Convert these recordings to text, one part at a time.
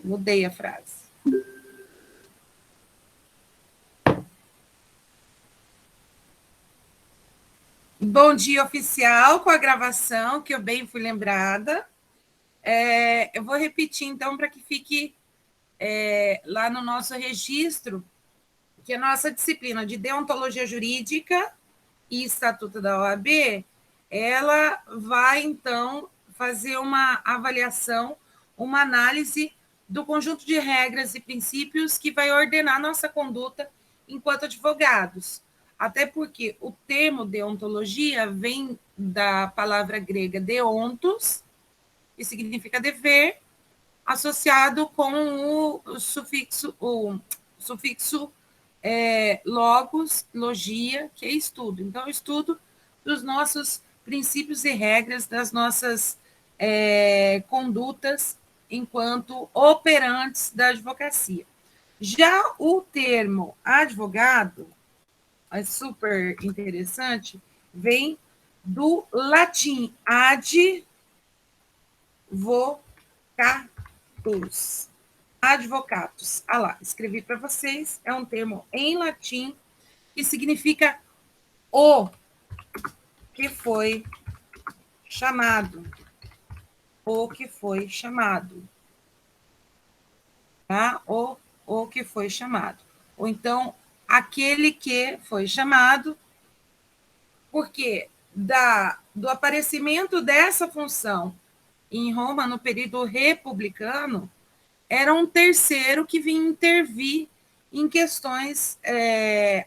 Mudei a frase. Bom dia oficial com a gravação, que eu bem fui lembrada. Eu vou repetir, então, para que fique lá no nosso registro, que a nossa disciplina de deontologia jurídica e estatuto da OAB, ela vai, então, fazer uma avaliação, uma análise do conjunto de regras e princípios que vai ordenar nossa conduta enquanto advogados. Até porque o termo deontologia vem da palavra grega deontos, que significa dever, associado com o sufixo logos, logia, que é estudo. Então, estudo dos nossos princípios e regras, das nossas condutas enquanto operantes da advocacia. Já o termo advogado, é super interessante, vem do latim advocatus. Advocatus. Ah lá, escrevi para vocês, é um termo em latim que significa o que foi chamado. O que foi chamado. Tá? O que foi chamado. Ou então, aquele que foi chamado, porque do aparecimento dessa função em Roma, no período republicano, era um terceiro que vinha intervir em questões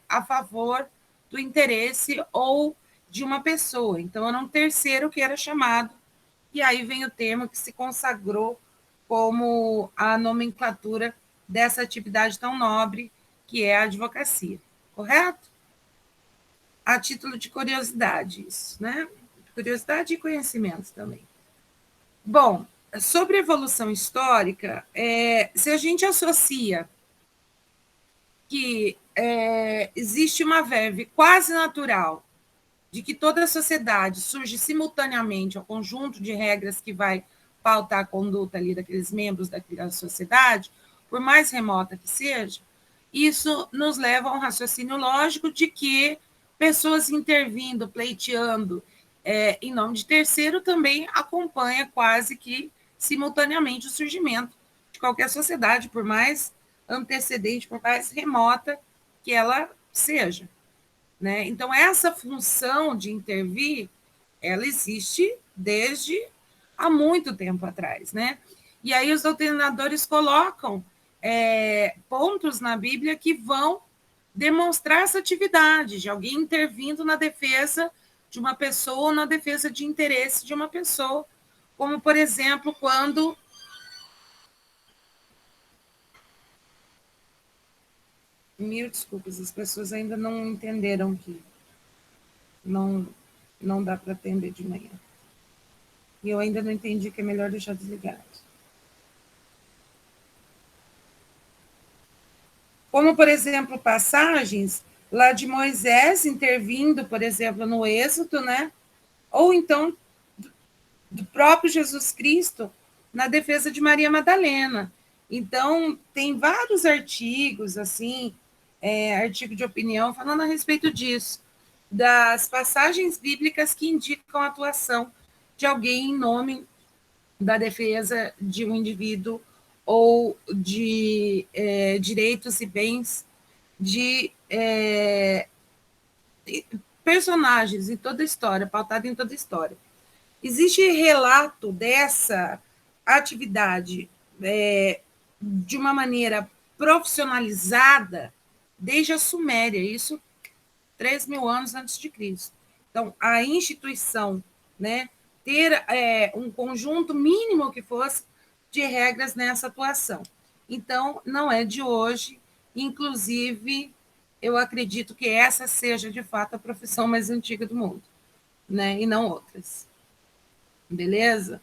a favor do interesse ou de uma pessoa. Então, era um terceiro que era chamado, e aí vem o termo que se consagrou como a nomenclatura dessa atividade tão nobre, que é a advocacia. Correto? A título de curiosidade, isso, né? Curiosidade e conhecimento também. Bom, sobre evolução histórica, se a gente associa que existe uma verve quase natural de que toda a sociedade surge simultaneamente ao conjunto de regras que vai pautar a conduta ali daqueles membros daquela sociedade, por mais remota que seja, isso nos leva a um raciocínio lógico de que pessoas intervindo, pleiteando em nome de terceiro também acompanha quase que simultaneamente o surgimento de qualquer sociedade, por mais antecedente, por mais remota que ela seja. Né? Então, essa função de intervir, ela existe desde há muito tempo atrás. Né? E aí os doutrinadores colocam pontos na Bíblia que vão demonstrar essa atividade de alguém intervindo na defesa de uma pessoa ou na defesa de interesse de uma pessoa, como, por exemplo, quando... Mil desculpas, as pessoas ainda não entenderam que não, não dá para atender de manhã. E eu ainda não entendi que é melhor deixar desligado. Como, por exemplo, passagens lá de Moisés intervindo, por exemplo, no Êxodo, né? Ou então do próprio Jesus Cristo na defesa de Maria Madalena. Então, tem vários artigos, assim, artigo de opinião, falando a respeito disso, das passagens bíblicas que indicam a atuação de alguém em nome da defesa de um indivíduo ou de direitos e bens de personagens em toda a história, pautado em toda a história. Existe relato dessa atividade de uma maneira profissionalizada desde a Suméria, isso 3.000 anos antes de Cristo. Então, a instituição, né, ter um conjunto mínimo que fosse de regras nessa atuação. Então, não é de hoje, inclusive, eu acredito que essa seja, de fato, a profissão mais antiga do mundo, né, e não outras. Beleza?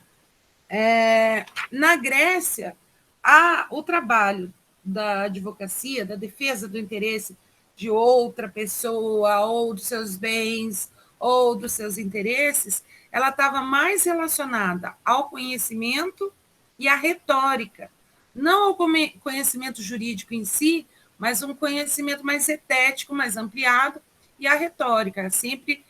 Na Grécia, o trabalho da advocacia, da defesa do interesse de outra pessoa, ou dos seus bens, ou dos seus interesses, ela estava mais relacionada ao conhecimento e à retórica, não o conhecimento jurídico em si, mas um conhecimento mais estético, mais ampliado, e a retórica. Sempre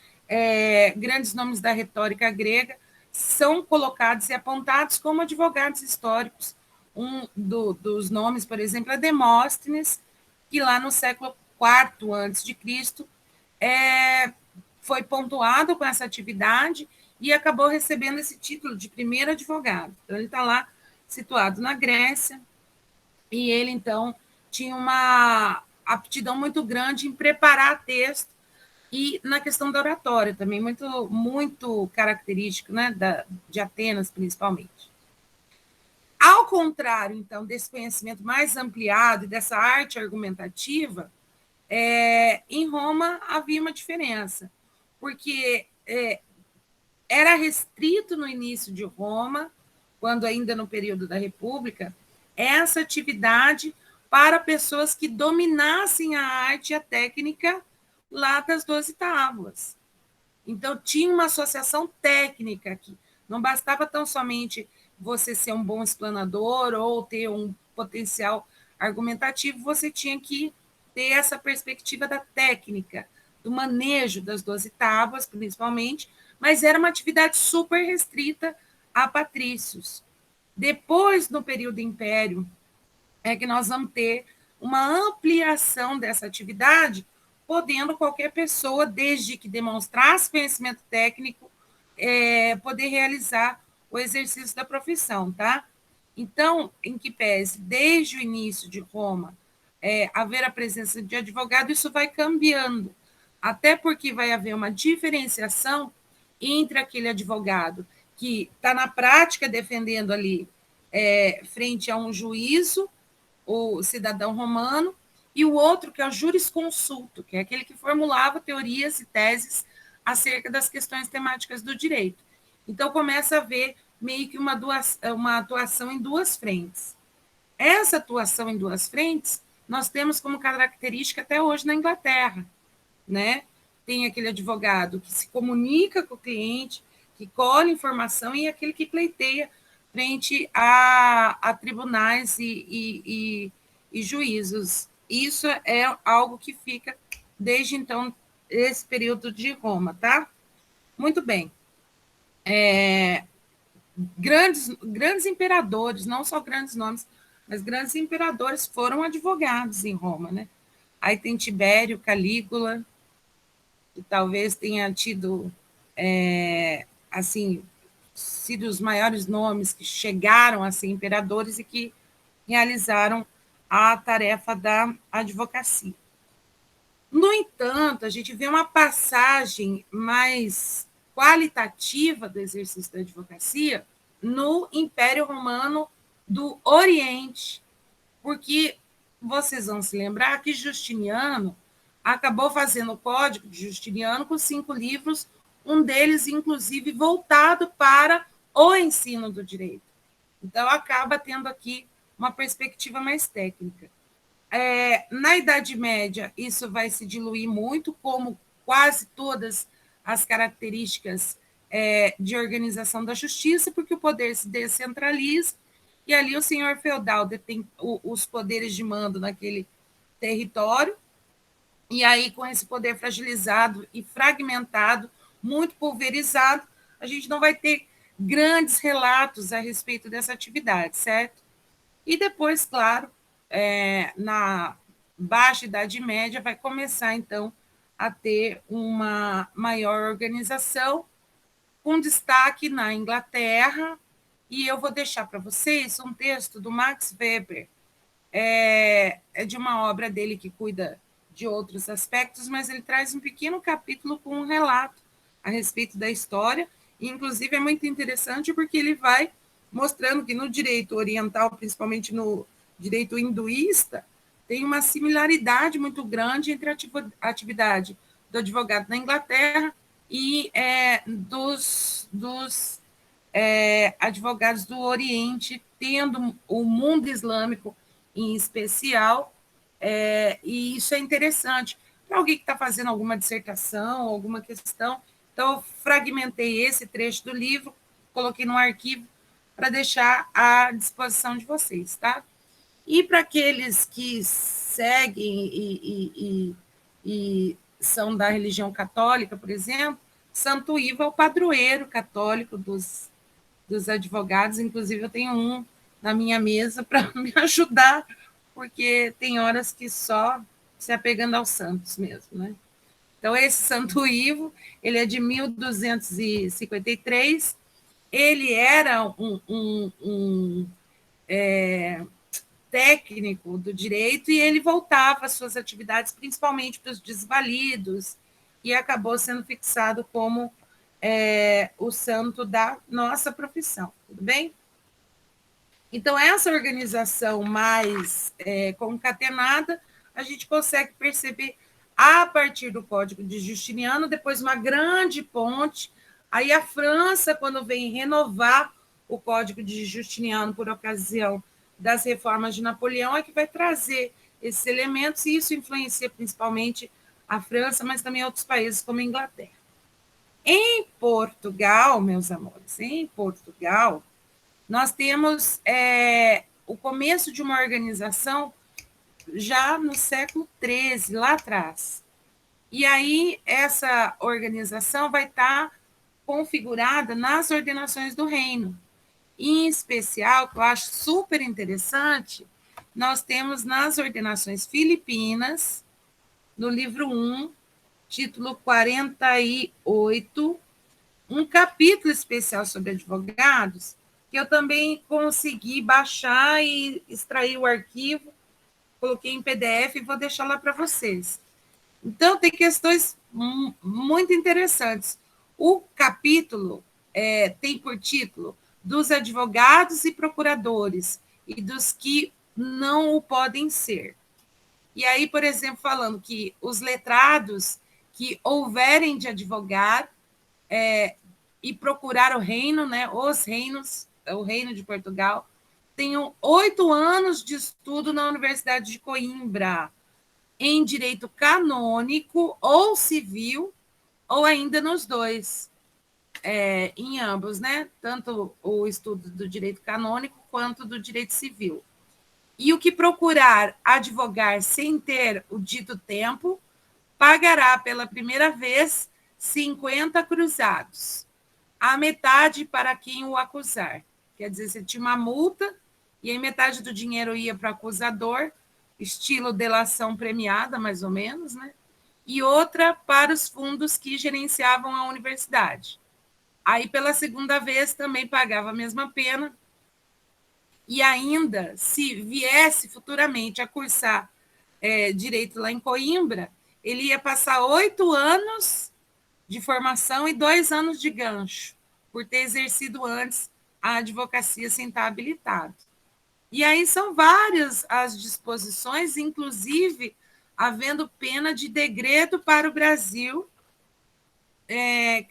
grandes nomes da retórica grega são colocados e apontados como advogados históricos. Dos nomes, por exemplo, é Demóstenes, que lá no século IV a.C., foi pontuado com essa atividade e acabou recebendo esse título de primeiro advogado. Então, ele está lá situado na Grécia, e ele, então, tinha uma aptidão muito grande em preparar texto e na questão da oratória também, muito característico, né, de Atenas, principalmente. Ao contrário, então, desse conhecimento mais ampliado e dessa arte argumentativa, em Roma havia uma diferença, porque era restrito no início de Roma, quando ainda no período da República, essa atividade para pessoas que dominassem a arte e a técnica lá das 12 tábuas. Então, tinha uma associação técnica aqui. Não bastava tão somente você ser um bom explanador ou ter um potencial argumentativo, você tinha que ter essa perspectiva da técnica, do manejo das 12 tábuas, principalmente, mas era uma atividade super restrita a patrícios. Depois, no período Império, é que nós vamos ter uma ampliação dessa atividade, podendo qualquer pessoa, desde que demonstrasse conhecimento técnico, poder realizar o exercício da profissão, tá? Então, em que pese, desde o início de Roma, haver a presença de advogado, isso vai cambiando, até porque vai haver uma diferenciação entre aquele advogado que está na prática defendendo ali frente a um juízo, o cidadão romano, e o outro que é o jurisconsulto, que é aquele que formulava teorias e teses acerca das questões temáticas do direito. Então, começa a haver meio que uma atuação em duas frentes. Essa atuação em duas frentes, nós temos como característica até hoje na Inglaterra, né? Tem aquele advogado que se comunica com o cliente, que colhe informação, e aquele que pleiteia frente a tribunais e juízos. Isso é algo que fica desde então, esse período de Roma, tá? Muito bem. Grandes imperadores, não só grandes nomes, mas grandes imperadores foram advogados em Roma, né? Aí tem Tibério, Calígula, que talvez tenha tido, assim, sido os maiores nomes que chegaram a ser imperadores e que realizaram a tarefa da advocacia. No entanto, a gente vê uma passagem mais qualitativa do exercício da advocacia no Império Romano do Oriente, porque vocês vão se lembrar que Justiniano acabou fazendo o Código de Justiniano com 5 livros, um deles, inclusive, voltado para o ensino do direito. Então, acaba tendo aqui uma perspectiva mais técnica. Na Idade Média, isso vai se diluir muito, como quase todas as características de organização da justiça, porque o poder se descentraliza, e ali o senhor feudal detém os poderes de mando naquele território, e aí, com esse poder fragilizado e fragmentado, muito pulverizado, a gente não vai ter grandes relatos a respeito dessa atividade, certo? E depois, claro, na Baixa Idade Média, vai começar, então, a ter uma maior organização, com destaque na Inglaterra, e eu vou deixar para vocês um texto do Max Weber, de uma obra dele que cuida de outros aspectos, mas ele traz um pequeno capítulo com um relato a respeito da história, e inclusive é muito interessante porque ele vai mostrando que no direito oriental, principalmente no direito hinduísta, tem uma similaridade muito grande entre a atividade do advogado na Inglaterra e dos advogados do Oriente, tendo o mundo islâmico em especial, e isso é interessante para alguém que está fazendo alguma dissertação, alguma questão. Então, eu fragmentei esse trecho do livro, coloquei no arquivo para deixar à disposição de vocês, tá? E para aqueles que seguem e são da religião católica, por exemplo, Santo Ivo é o padroeiro católico dos advogados, inclusive eu tenho um na minha mesa para me ajudar, porque tem horas que só se apegando aos santos mesmo, né? Então, esse Santo Ivo, ele é de 1253, ele era técnico do direito e ele voltava às suas atividades, principalmente para os desvalidos, e acabou sendo fixado como o santo da nossa profissão, tudo bem? Então, essa organização mais concatenada, a gente consegue perceber a partir do Código de Justiniano, depois uma grande ponte, aí a França, quando vem renovar o Código de Justiniano por ocasião das reformas de Napoleão, é que vai trazer esses elementos, e isso influencia principalmente a França, mas também outros países como a Inglaterra. Em Portugal, meus amores, em Portugal, nós temos o começo de uma organização já no século XIII, lá atrás. E aí, essa organização vai estar configurada nas ordenações do reino. Em especial, que eu acho super interessante, nós temos nas ordenações filipinas, no livro 1, título 48, um capítulo especial sobre advogados, que eu também consegui baixar e extrair o arquivo, coloquei em PDF e vou deixar lá para vocês. Então, tem questões muito interessantes. O capítulo tem por título dos advogados e procuradores e dos que não o podem ser. E aí, por exemplo, falando que os letrados que houverem de advogar e procurar o reino, né, os reinos, o reino de Portugal, tenham 8 anos de estudo na Universidade de Coimbra, em direito canônico ou civil, ou ainda nos dois, em ambos, né? Tanto o estudo do direito canônico quanto do direito civil. E o que procurar advogar sem ter o dito tempo, pagará pela primeira vez 50 cruzados, a metade para quem o acusar. Quer dizer, você tinha uma multa, e aí metade do dinheiro ia para o acusador, estilo delação premiada, mais ou menos, né? E outra para os fundos que gerenciavam a universidade. Aí, pela segunda vez, também pagava a mesma pena, e ainda, se viesse futuramente a cursar direito lá em Coimbra, ele ia passar 8 anos de formação e 2 anos de gancho, por ter exercido antes a advocacia sem estar habilitado. E aí são várias as disposições, inclusive havendo pena de degredo para o Brasil,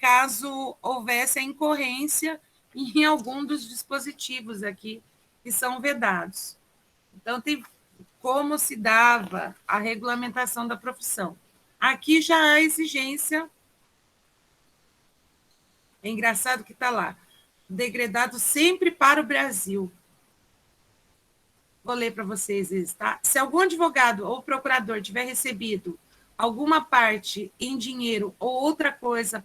caso houvesse a incorrência em algum dos dispositivos aqui que são vedados. Então, tem como se dava a regulamentação da profissão. Aqui já há exigência. É engraçado que está lá. Degredado sempre para o Brasil. Vou ler para vocês isso, tá? Se algum advogado ou procurador tiver recebido alguma parte em dinheiro ou outra coisa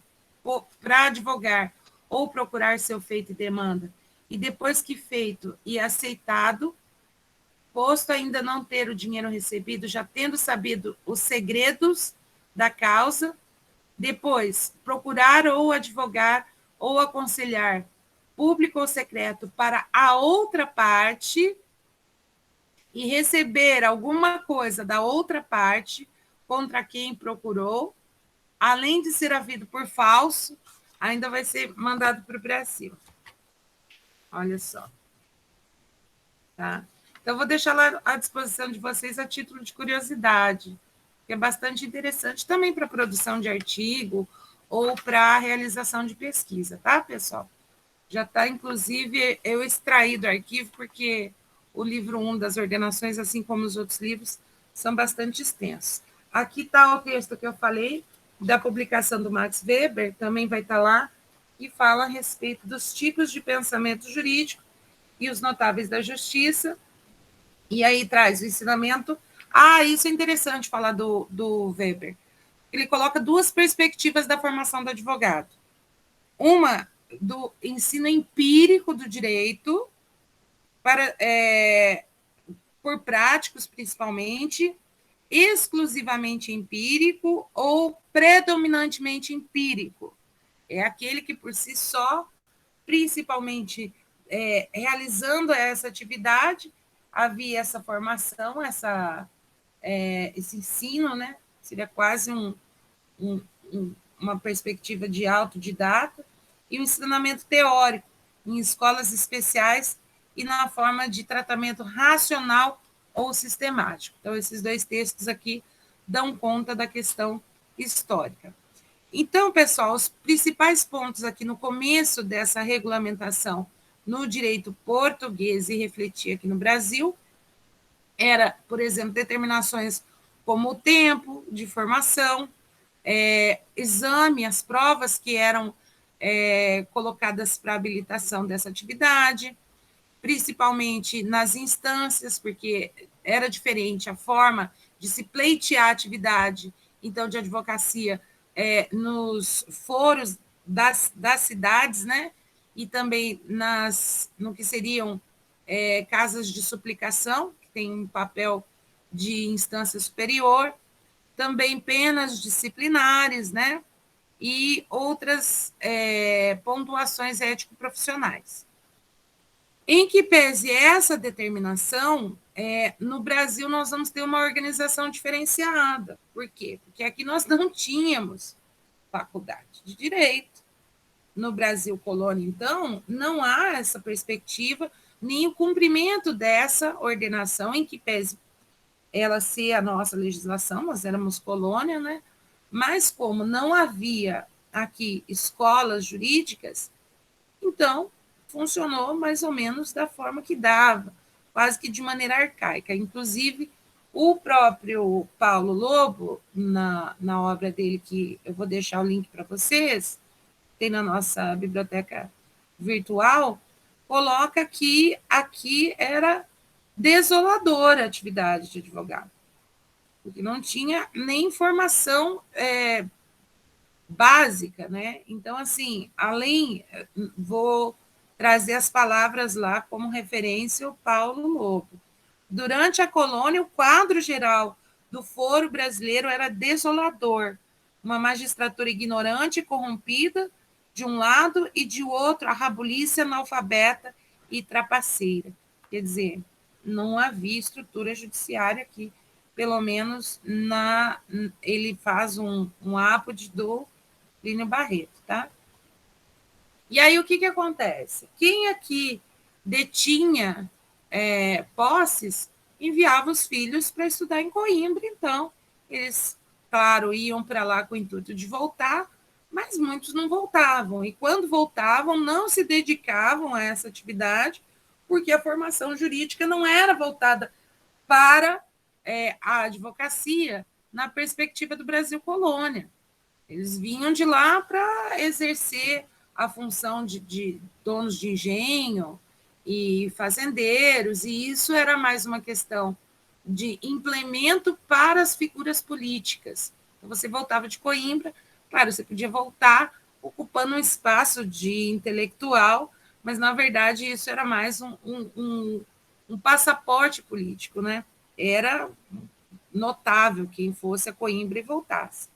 para advogar ou procurar seu feito e demanda, e depois que feito e aceitado, posto ainda não ter o dinheiro recebido, já tendo sabido os segredos da causa, depois procurar ou advogar ou aconselhar, público ou secreto, para a outra parte e receber alguma coisa da outra parte contra quem procurou, além de ser havido por falso, ainda vai ser mandado para o Brasil. Olha só. Tá? Então, vou deixar lá à disposição de vocês a título de curiosidade, que é bastante interessante também para a produção de artigo ou para a realização de pesquisa, tá, pessoal? Já está, inclusive, eu extraí do arquivo, porque o livro 1 das ordenações, assim como os outros livros, são bastante extensos. Aqui está o texto que eu falei, da publicação do Max Weber, também vai estar lá, que fala a respeito dos tipos de pensamento jurídico e os notáveis da justiça, E aí traz o ensinamento. Isso é interessante falar do Weber. Ele coloca duas perspectivas da formação do advogado. Uma do ensino empírico do direito, por práticos principalmente, exclusivamente empírico ou predominantemente empírico. É aquele que por si só, principalmente realizando essa atividade, havia essa formação, esse ensino, né? Seria quase uma perspectiva de autodidata, e o ensinamento teórico, em escolas especiais e na forma de tratamento racional ou sistemático. Então, esses dois textos aqui dão conta da questão histórica. Então, pessoal, os principais pontos aqui no começo dessa regulamentação no direito português e refletir aqui no Brasil era, por exemplo, determinações como o tempo de formação, exame, as provas que eram colocadas para habilitação dessa atividade, principalmente nas instâncias, porque era diferente a forma de se pleitear a atividade, então, de advocacia nos foros das cidades, né? E também no que seriam casas de suplicação, que tem um papel de instância superior, também penas disciplinares, né? E outras pontuações ético-profissionais. Em que pese essa determinação, no Brasil nós vamos ter uma organização diferenciada. Por quê? Porque aqui nós não tínhamos faculdade de direito. No Brasil colônia, então, não há essa perspectiva, nem o cumprimento dessa ordenação, em que pese ela ser a nossa legislação, nós éramos colônia, né? Mas como não havia aqui escolas jurídicas, então funcionou mais ou menos da forma que dava, quase que de maneira arcaica. Inclusive, o próprio Paulo Lobo, na obra dele, que eu vou deixar o link para vocês, tem na nossa biblioteca virtual, coloca que aqui era desoladora a atividade de advogado, porque não tinha nem formação básica, né? Então, assim, vou trazer as palavras lá como referência o Paulo Lobo. Durante a colônia, o quadro geral do foro brasileiro era desolador. Uma magistratura ignorante e corrompida, de um lado, e de outro, a rabulícia analfabeta e trapaceira. Quer dizer, não havia estrutura judiciária aqui, pelo menos ele faz um ápode do Plínio Barreto, tá? E aí, o que acontece? Quem aqui detinha posses, enviava os filhos para estudar em Coimbra, então, eles, claro, iam para lá com o intuito de voltar, mas muitos não voltavam, e quando voltavam, não se dedicavam a essa atividade, porque a formação jurídica não era voltada para a advocacia na perspectiva do Brasil colônia. Eles vinham de lá para exercer a função de donos de engenho e fazendeiros, e isso era mais uma questão de implemento para as figuras políticas. Então, você voltava de Coimbra, claro, você podia voltar ocupando um espaço de intelectual, mas, na verdade, isso era mais um passaporte político, né? Era notável quem fosse a Coimbra e voltasse.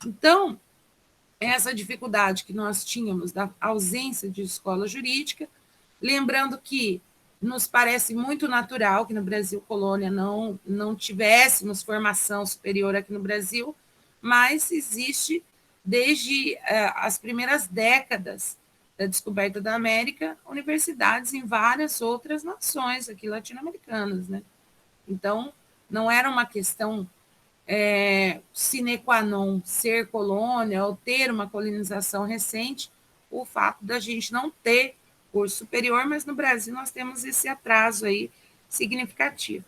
Então, essa dificuldade que nós tínhamos da ausência de escola jurídica, lembrando que nos parece muito natural que no Brasil colônia não tivéssemos formação superior aqui no Brasil, mas existe desde as primeiras décadas da descoberta da América, universidades em várias outras nações aqui latino-americanas, né? Então, não era uma questão sine qua non ser colônia ou ter uma colonização recente, o fato da gente não ter curso superior, mas no Brasil nós temos esse atraso aí significativo.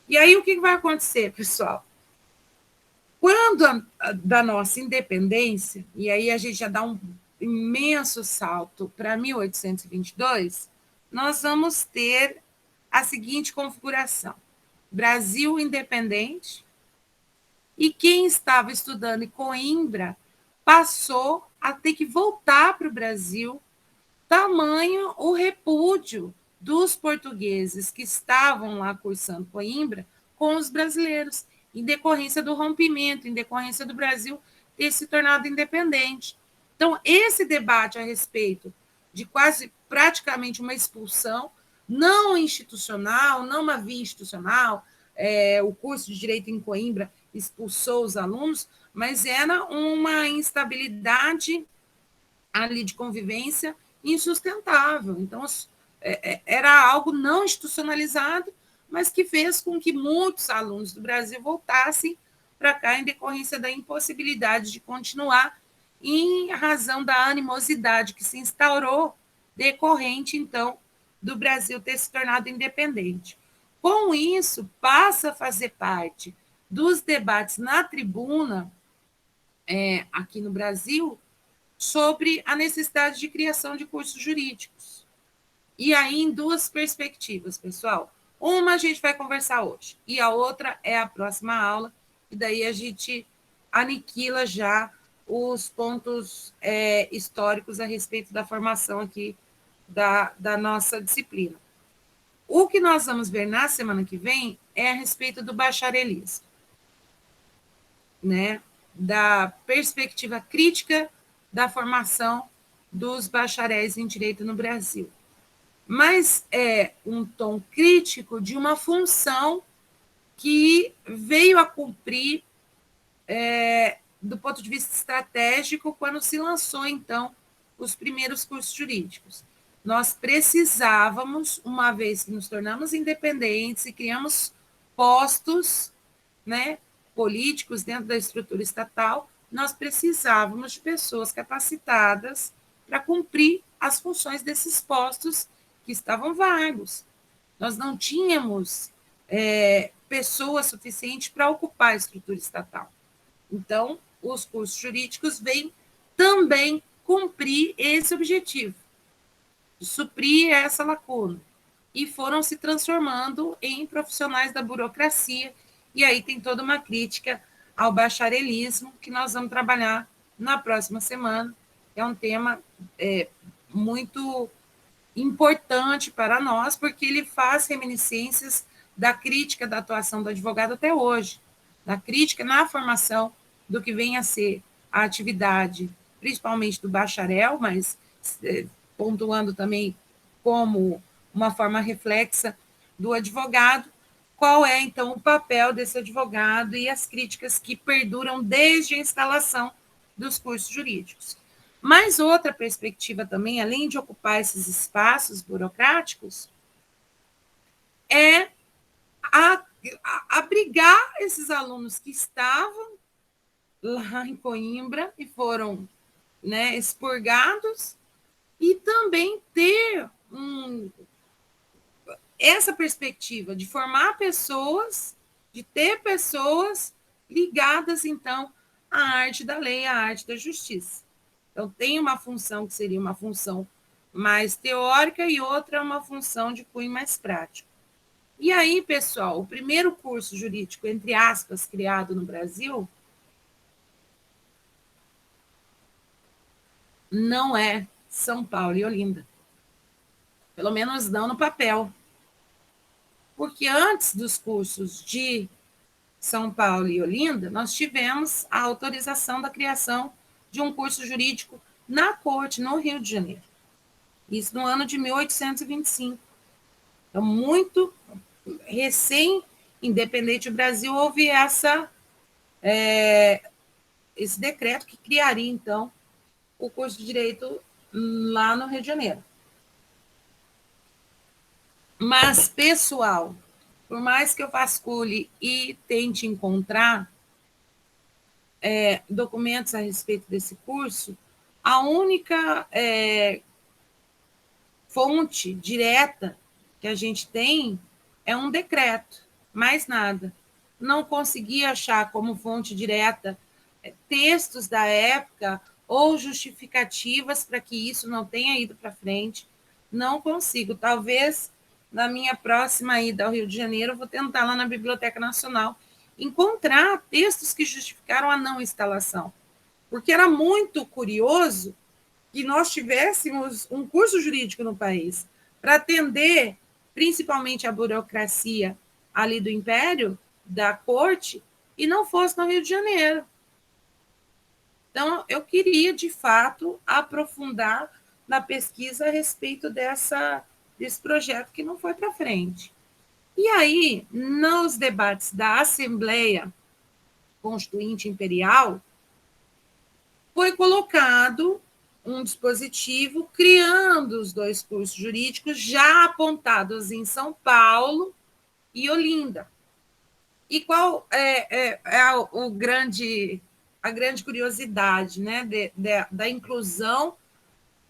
E aí o que vai acontecer, pessoal? Quando da nossa independência, e aí a gente já dá um imenso salto para 1822, nós vamos ter a seguinte configuração. Brasil Independente, e quem estava estudando em Coimbra passou a ter que voltar para o Brasil, tamanho o repúdio dos portugueses que estavam lá cursando Coimbra com os brasileiros, em decorrência do rompimento, em decorrência do Brasil ter se tornado independente. Então, esse debate a respeito de quase praticamente uma expulsão, não institucional, não uma via institucional, o curso de Direito em Coimbra expulsou os alunos, mas era uma instabilidade ali de convivência insustentável. Então, era algo não institucionalizado, mas que fez com que muitos alunos do Brasil voltassem para cá em decorrência da impossibilidade de continuar, em razão da animosidade que se instaurou decorrente, então, do Brasil ter se tornado independente. Com isso, passa a fazer parte dos debates na tribuna, aqui no Brasil, sobre a necessidade de criação de cursos jurídicos. E aí, em duas perspectivas, pessoal. Uma a gente vai conversar hoje, e a outra é a próxima aula, e daí a gente aniquila já os pontos históricos a respeito da formação aqui da nossa disciplina. O que nós vamos ver na semana que vem é a respeito do bacharelismo, né? Da perspectiva crítica da formação dos bacharéis em direito no Brasil. Mas é um tom crítico de uma função que veio a cumprir do ponto de vista estratégico quando se lançou, então, os primeiros cursos jurídicos. Nós precisávamos, uma vez que nos tornamos independentes e criamos postos, né, políticos dentro da estrutura estatal, nós precisávamos de pessoas capacitadas para cumprir as funções desses postos que estavam vagos. Nós não tínhamos pessoas suficientes para ocupar a estrutura estatal. Então, os cursos jurídicos vêm também cumprir esse objetivo, de suprir essa lacuna. E foram se transformando em profissionais da burocracia, e aí tem toda uma crítica ao bacharelismo, que nós vamos trabalhar na próxima semana. É um tema muito importante para nós, porque ele faz reminiscências da crítica da atuação do advogado até hoje, da crítica na formação do que vem a ser a atividade, principalmente do bacharel, mas pontuando também como uma forma reflexa do advogado, qual é, então, o papel desse advogado e as críticas que perduram desde a instalação dos cursos jurídicos. Mas outra perspectiva também, além de ocupar esses espaços burocráticos, é abrigar esses alunos que estavam lá em Coimbra e foram, né, expurgados, e também ter essa perspectiva de formar pessoas, de ter pessoas ligadas, então, à arte da lei, à arte da justiça. Então, tem uma função que seria uma função mais teórica e outra uma função de cunho mais prático. E aí, pessoal, o primeiro curso jurídico, entre aspas, criado no Brasil, não é São Paulo e Olinda. Pelo menos não no papel. Porque antes dos cursos de São Paulo e Olinda, nós tivemos a autorização da criação de um curso jurídico na corte, no Rio de Janeiro. Isso no ano de 1825. Então, muito recém-independente do Brasil, houve esse decreto que criaria, então, o curso de Direito lá no Rio de Janeiro. Mas, pessoal, por mais que eu vasculhe e tente encontrar documentos a respeito desse curso, a única fonte direta que a gente tem é um decreto, mais nada. Não consegui achar como fonte direta textos da época ou justificativas para que isso não tenha ido para frente. Não consigo. Talvez na minha próxima ida ao Rio de Janeiro, eu vou tentar lá na Biblioteca Nacional encontrar textos que justificaram a não instalação, porque era muito curioso que nós tivéssemos um curso jurídico no país para atender principalmente a burocracia ali do Império, da corte, e não fosse no Rio de Janeiro. Então, eu queria, de fato, aprofundar na pesquisa a respeito desse projeto que não foi para frente. E aí, nos debates da Assembleia Constituinte Imperial, foi colocado um dispositivo criando os dois cursos jurídicos já apontados em São Paulo e Olinda. E qual é a grande curiosidade, né, da inclusão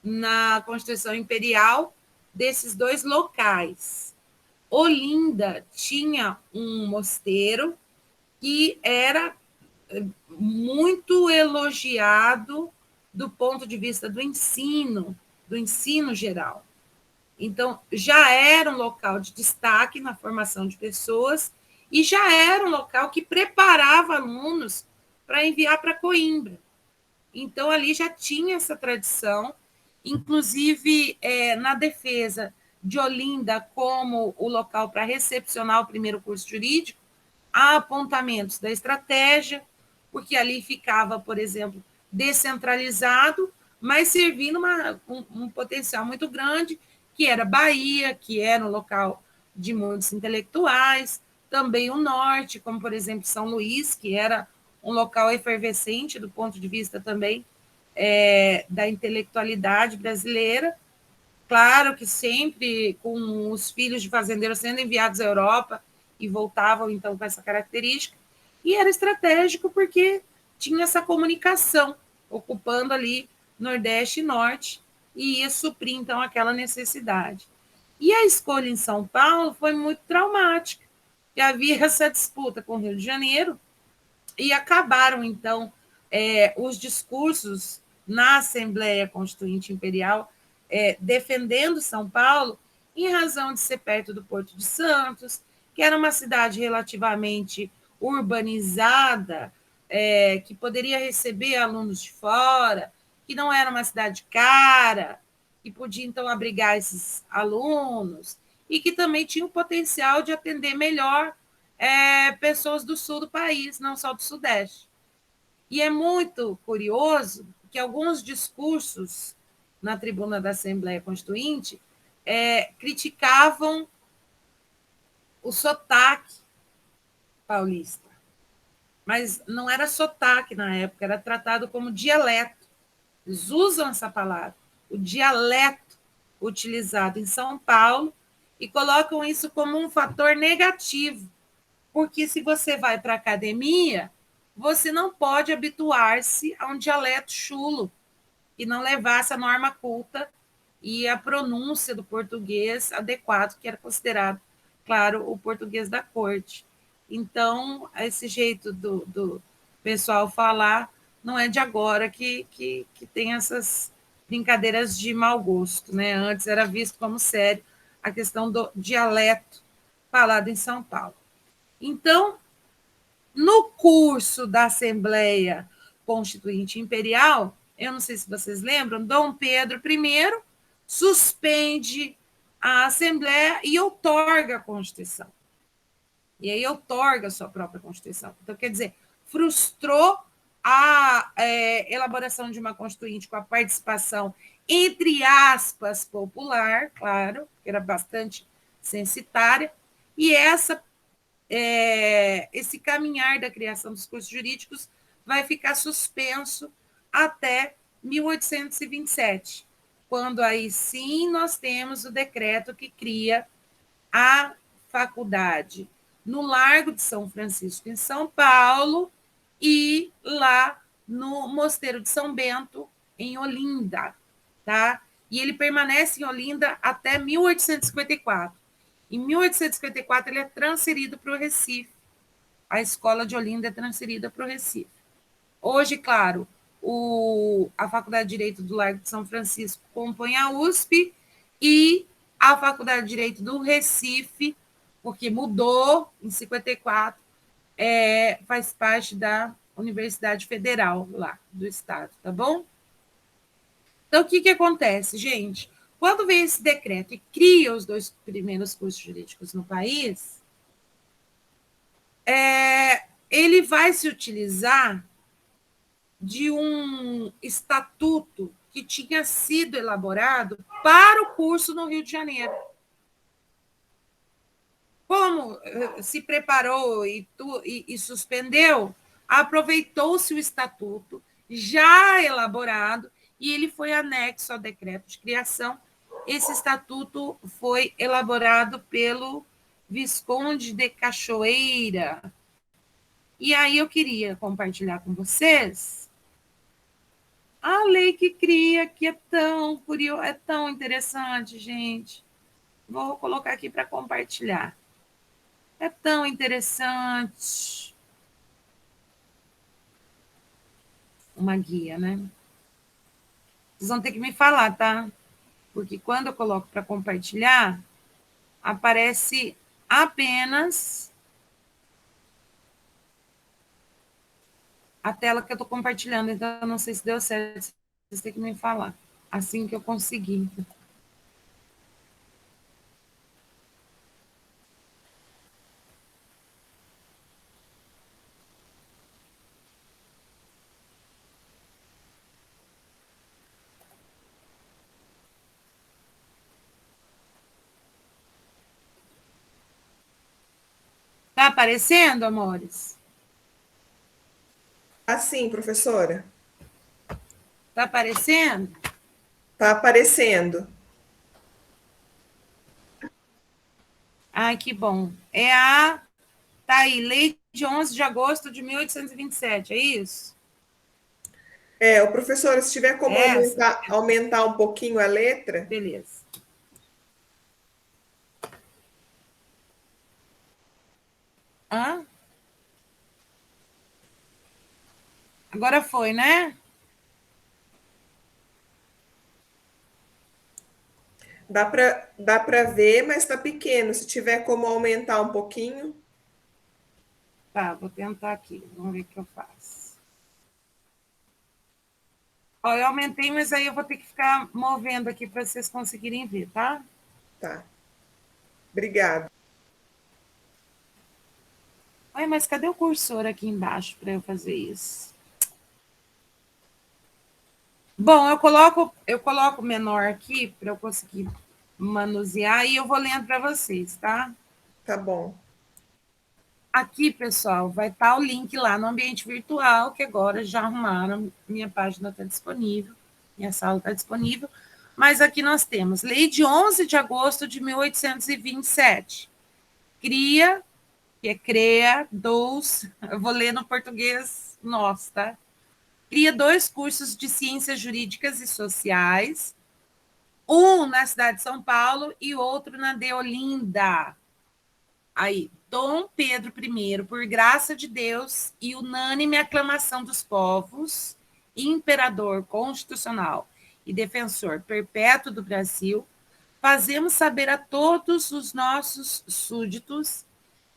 na Constituição Imperial desses dois locais? Olinda tinha um mosteiro que era muito elogiado do ponto de vista do ensino geral. Então, já era um local de destaque na formação de pessoas e já era um local que preparava alunos para enviar para Coimbra. Então, ali já tinha essa tradição, inclusive na defesa de Olinda como o local para recepcionar o primeiro curso jurídico, há apontamentos da estratégia, porque ali ficava, por exemplo, descentralizado, mas servindo um potencial muito grande, que era Bahia, que era um local de muitos intelectuais, também o norte, como, por exemplo, São Luís, que era um local efervescente do ponto de vista também da intelectualidade brasileira. Claro que sempre com os filhos de fazendeiros sendo enviados à Europa e voltavam, então, com essa característica. E era estratégico porque tinha essa comunicação, ocupando ali Nordeste e Norte, e ia suprir, então, aquela necessidade. E a escolha em São Paulo foi muito traumática, porque havia essa disputa com o Rio de Janeiro, e acabaram, então, os discursos na Assembleia Constituinte Imperial defendendo São Paulo, em razão de ser perto do Porto de Santos, que era uma cidade relativamente urbanizada, que poderia receber alunos de fora, que não era uma cidade cara, que podia, então, abrigar esses alunos, e que também tinha o potencial de atender melhor pessoas do sul do país, não só do sudeste. E é muito curioso que alguns discursos na tribuna da Assembleia Constituinte criticavam o sotaque paulista. Mas não era sotaque na época, era tratado como dialeto. Eles usam essa palavra, o dialeto utilizado em São Paulo, e colocam isso como um fator negativo, porque se você vai para a academia, você não pode habituar-se a um dialeto chulo e não levar essa norma culta e a pronúncia do português adequado, que era considerado, claro, o português da corte. Então, esse jeito do pessoal falar não é de agora que tem essas brincadeiras de mau gosto, né? Antes era visto como sério a questão do dialeto falado em São Paulo. Então, no curso da Assembleia Constituinte Imperial, eu não sei se vocês lembram, Dom Pedro I suspende a Assembleia e outorga a Constituição. E aí outorga a sua própria Constituição. Então, quer dizer, frustrou a elaboração de uma Constituinte com a participação, entre aspas, popular, claro, que era bastante censitária, e esse caminhar da criação dos cursos jurídicos vai ficar suspenso até 1827, quando aí sim nós temos o decreto que cria a faculdade no Largo de São Francisco, em São Paulo, e lá no Mosteiro de São Bento, em Olinda, tá? E ele permanece em Olinda até 1854. Em 1854, ele é transferido para o Recife. A escola de Olinda é transferida para o Recife. Hoje, claro, a Faculdade de Direito do Largo de São Francisco compõe a USP e a Faculdade de Direito do Recife, porque mudou em 54, faz parte da Universidade Federal lá do Estado, tá bom? Então, o que, que acontece, gente? Quando vem esse decreto e cria os 2 primeiros cursos jurídicos no país, ele vai se utilizar de um estatuto que tinha sido elaborado para o curso no Rio de Janeiro. Como se preparou e suspendeu, aproveitou-se o estatuto já elaborado e ele foi anexo ao decreto de criação. Esse estatuto foi elaborado pelo Visconde de Cachoeira. E aí eu queria compartilhar com vocês a lei que cria, que é tão curioso, é tão interessante, gente. Vou colocar aqui para compartilhar. É tão interessante. Uma guia, né? Vocês vão ter que me falar, tá? Porque quando eu coloco para compartilhar, aparece apenas a tela que eu estou compartilhando. Então, eu não sei se deu certo. Vocês têm que me falar. Assim que eu conseguir. Tá aparecendo, amores? Assim, professora. Tá aparecendo? Tá aparecendo. Ai, que bom. Tá aí, lei de 11 de agosto de 1827, é isso? O professor, se tiver como É essa? aumentar um pouquinho a letra. Beleza. Hã? Agora foi, né? Dá para ver, mas está pequeno. Se tiver como aumentar um pouquinho. Tá, vou tentar aqui. Vamos ver o que eu faço. Ó, eu aumentei, mas aí eu vou ter que ficar movendo aqui para vocês conseguirem ver, tá? Tá. Obrigada. Ai, mas cadê o cursor aqui embaixo para eu fazer isso? Bom, eu coloco menor aqui para eu conseguir manusear e eu vou lendo para vocês, tá? Tá bom. Aqui, pessoal, vai estar o link lá no ambiente virtual, que agora já arrumaram, minha página está disponível, minha sala está disponível, mas aqui nós temos lei de 11 de agosto de 1827, cria, que é CREA, eu vou ler no português nosso, tá? Cria 2 cursos de ciências jurídicas e sociais, um na cidade de São Paulo e outro na de Olinda. Aí, Dom Pedro I, por graça de Deus e unânime aclamação dos povos, imperador constitucional e defensor perpétuo do Brasil, fazemos saber a todos os nossos súditos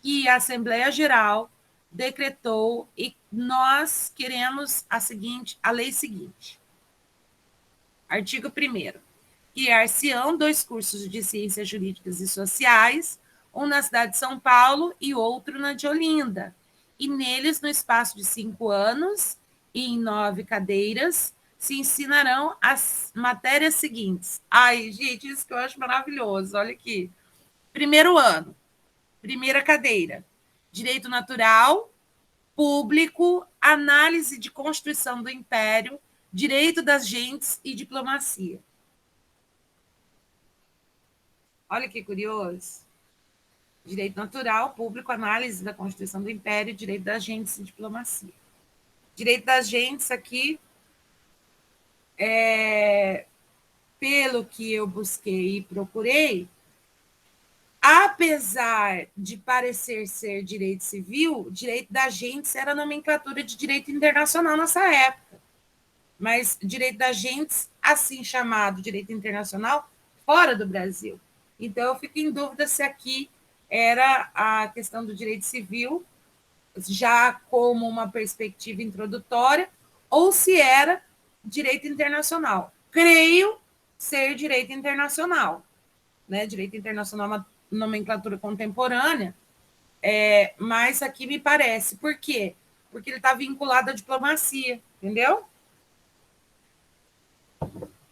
que a Assembleia Geral decretou e nós queremos a lei seguinte. Artigo 1º. Criar-se-ão 2 cursos de ciências jurídicas e sociais, um na cidade de São Paulo e outro na de Olinda. E neles, no espaço de 5 anos e em 9 cadeiras, se ensinarão as matérias seguintes. Ai, gente, isso que eu acho maravilhoso. Olha aqui. Primeiro ano, primeira cadeira, Direito Natural, Público, Análise de Constituição do Império, Direito das Gentes e Diplomacia. Olha que curioso. Direito natural, público, análise da Constituição do Império, direito das gentes e diplomacia. Direito das gentes aqui, pelo que eu busquei e procurei, apesar de parecer ser direito civil, direito das gentes era a nomenclatura de direito internacional nessa época. Mas direito das gentes, assim chamado direito internacional, fora do Brasil. Então, eu fico em dúvida se aqui era a questão do direito civil, já como uma perspectiva introdutória, ou se era direito internacional. Creio ser direito internacional, né? Direito internacional é uma nomenclatura contemporânea, mas aqui me parece. Por quê? Porque ele está vinculado à diplomacia, entendeu?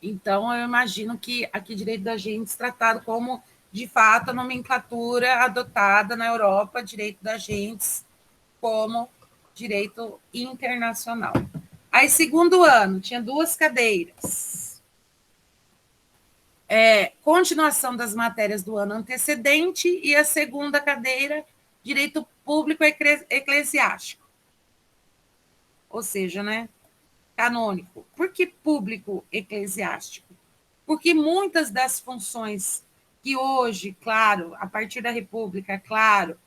Então, eu imagino que aqui direito da gente tratado como, de fato, a nomenclatura adotada na Europa, direito da gente como direito internacional. Aí, segundo ano, tinha 2 cadeiras. Continuação das matérias do ano antecedente e a segunda cadeira, direito público eclesiástico. Ou seja, né, canônico. Por que público eclesiástico? Porque muitas das funções que hoje, claro, a partir da República, claro,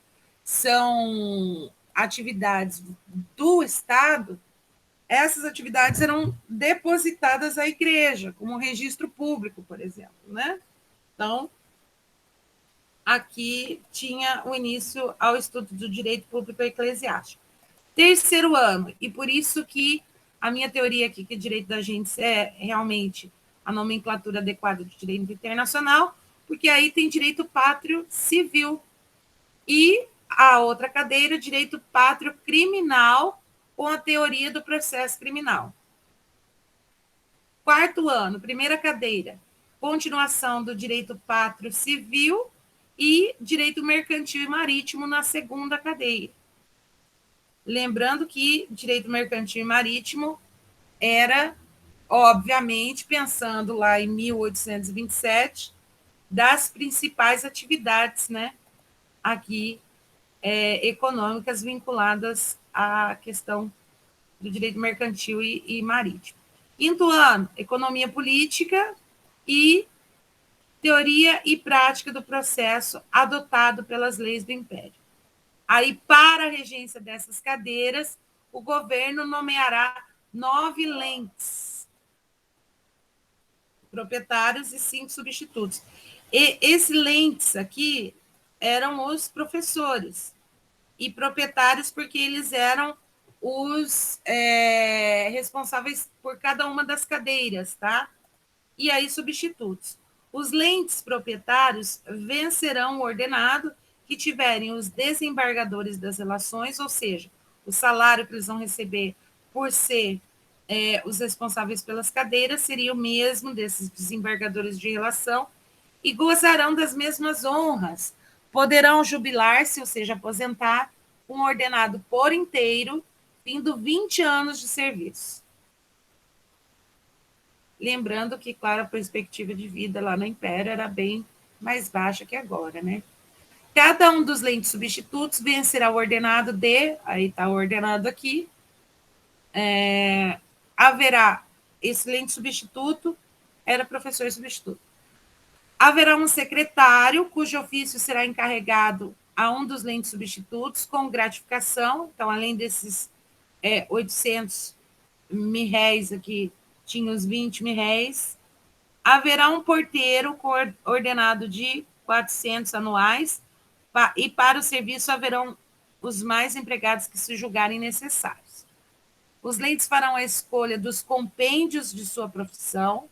são atividades do Estado, essas atividades eram depositadas à igreja, como o registro público, por exemplo, né? Então, aqui tinha o início ao estudo do direito público eclesiástico. Terceiro ano, e por isso que a minha teoria aqui, que o direito da gente é realmente a nomenclatura adequada de direito internacional, porque aí tem direito pátrio civil e a outra cadeira, direito pátrio criminal, com a teoria do processo criminal. Quarto ano, primeira cadeira, continuação do direito pátrio civil e direito mercantil e marítimo na segunda cadeira. Lembrando que direito mercantil e marítimo era, obviamente, pensando lá em 1827, das principais atividades, né, aqui econômicas vinculadas à questão do direito mercantil e marítimo. Quinto ano, economia política e teoria e prática do processo adotado pelas leis do Império. Aí, para a regência dessas cadeiras, o governo nomeará 9 lentes proprietários e 5 substitutos. E esses lentes aqui eram os professores e proprietários porque eles eram os responsáveis por cada uma das cadeiras, tá? E aí substitutos. Os lentes proprietários vencerão o ordenado que tiverem os desembargadores das relações, ou seja, o salário que eles vão receber por ser os responsáveis pelas cadeiras seria o mesmo desses desembargadores de relação e gozarão das mesmas honras. Poderão jubilar-se, ou seja, aposentar, um ordenado por inteiro, vindo 20 anos de serviço. Lembrando que, claro, a perspectiva de vida lá no Império era bem mais baixa que agora, né? Cada um dos lentes substitutos vencerá o ordenado de, aí está o ordenado aqui, haverá esse lente substituto, era professor substituto. Haverá um secretário, cujo ofício será encarregado a um dos lentes substitutos, com gratificação. Então, além desses 800 mil-réis aqui, tinha os 20 mil-réis. Haverá um porteiro ordenado de 400 anuais, e para o serviço haverão os mais empregados que se julgarem necessários. Os lentes farão a escolha dos compêndios de sua profissão,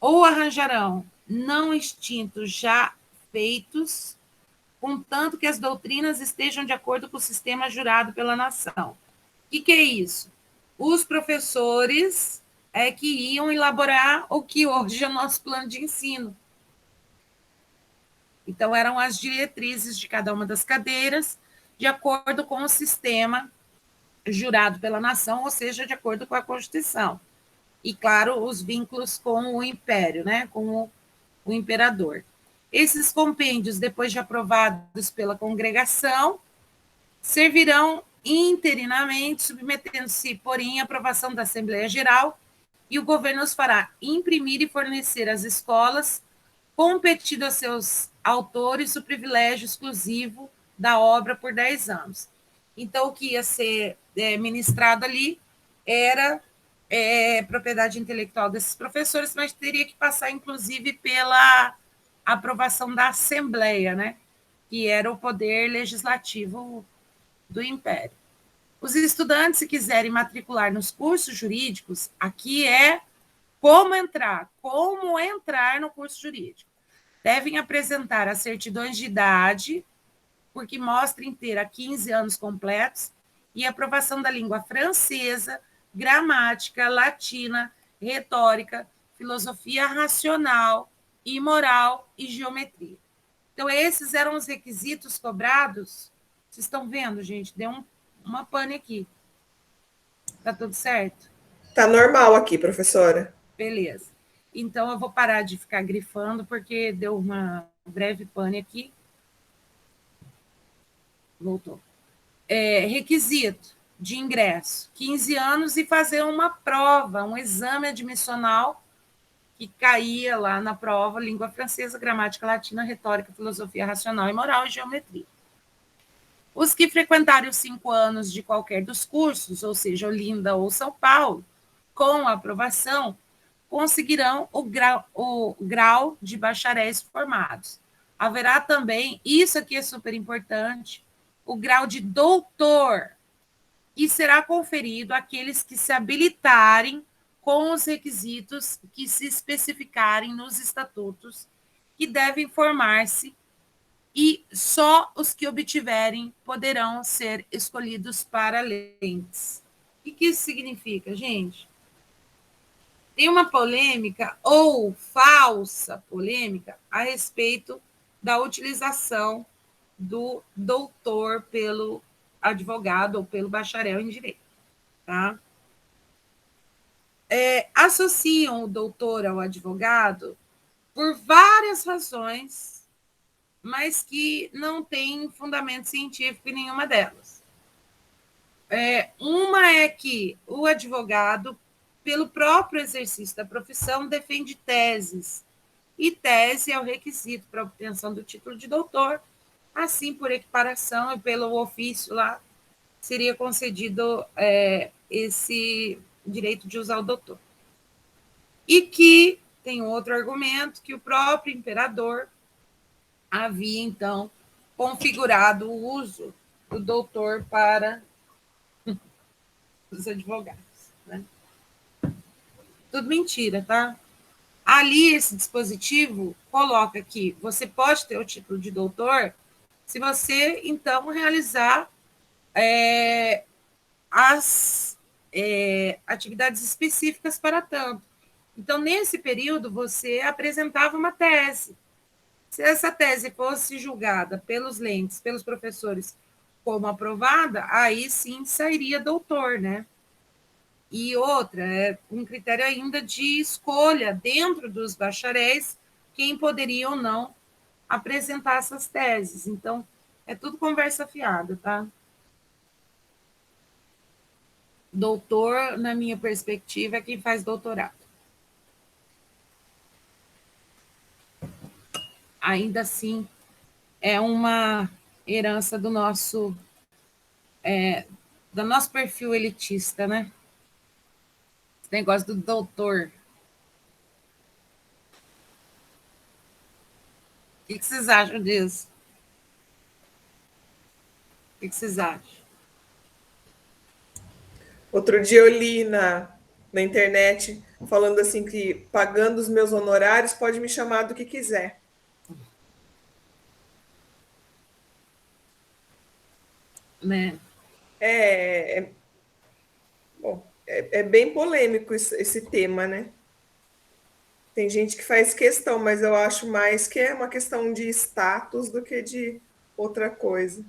ou arranjarão não extintos já feitos, contanto que as doutrinas estejam de acordo com o sistema jurado pela nação. O que é isso? Os professores que iam elaborar o que hoje é o nosso plano de ensino. Então, eram as diretrizes de cada uma das cadeiras, de acordo com o sistema jurado pela nação, ou seja, de acordo com a Constituição. E, claro, os vínculos com o Império, né? Com o imperador. Esses compêndios, depois de aprovados pela congregação, servirão interinamente, submetendo-se, porém, à aprovação da Assembleia Geral, e o governo os fará imprimir e fornecer às escolas, competindo a seus autores o privilégio exclusivo da obra por 10 anos. Então, o que ia ser ministrado ali era propriedade intelectual desses professores, mas teria que passar, inclusive, pela a aprovação da Assembleia, né? Que era o poder legislativo do Império. Os estudantes, se quiserem matricular nos cursos jurídicos, aqui é como entrar no curso jurídico. Devem apresentar as certidões de idade, porque mostrem ter há 15 anos completos, e aprovação da língua francesa, gramática, latina, retórica, filosofia racional e moral e geometria. Então, esses eram os requisitos cobrados. Vocês estão vendo, gente? Deu uma pane aqui. Tá tudo certo? Tá normal aqui, professora. Beleza. Então, eu vou parar de ficar grifando, porque deu uma breve pane aqui. Voltou. Requisito de ingresso: 15 anos e fazer uma prova, um exame admissional que caía lá na prova: língua francesa, gramática latina, retórica, filosofia racional e moral e geometria. Os que frequentarem os 5 anos de qualquer dos cursos, ou seja, Olinda ou São Paulo, com aprovação, conseguirão o grau de bacharéis formados. Haverá também, isso aqui é super importante, o grau de doutor, que será conferido àqueles que se habilitarem com os requisitos que se especificarem nos estatutos, que devem formar-se, e só os que obtiverem poderão ser escolhidos para lentes. O que isso significa, gente? Tem uma polêmica, ou falsa polêmica, a respeito da utilização do doutor pelo advogado ou pelo bacharel em direito. Tá? Associam o doutor ao advogado por várias razões, mas que não tem fundamento científico em nenhuma delas. Uma é que o advogado, pelo próprio exercício da profissão, defende teses, e tese é o requisito para a obtenção do título de doutor. Assim, por equiparação e pelo ofício lá, seria concedido esse direito de usar o doutor. E que tem outro argumento, que o próprio imperador havia, então, configurado o uso do doutor para os advogados. Né? Tudo mentira, tá? Ali, esse dispositivo coloca que você pode ter o título de doutor se você, então, realizar as atividades específicas para tanto. Então, nesse período, você apresentava uma tese. Se essa tese fosse julgada pelos lentes, pelos professores, como aprovada, aí sim sairia doutor, né? E outra, um critério ainda de escolha dentro dos bacharéis, quem poderia ou não apresentar essas teses. Então, é tudo conversa fiada, tá? Doutor, na minha perspectiva, é quem faz doutorado. Ainda assim, é uma herança do nosso perfil elitista, né? Esse negócio do doutor. O que vocês acham disso? O que vocês acham? Outro dia eu li na internet falando assim que pagando os meus honorários pode me chamar do que quiser. Né? Bom, é bem polêmico esse tema, né? Tem gente que faz questão, mas eu acho mais que é uma questão de status do que de outra coisa.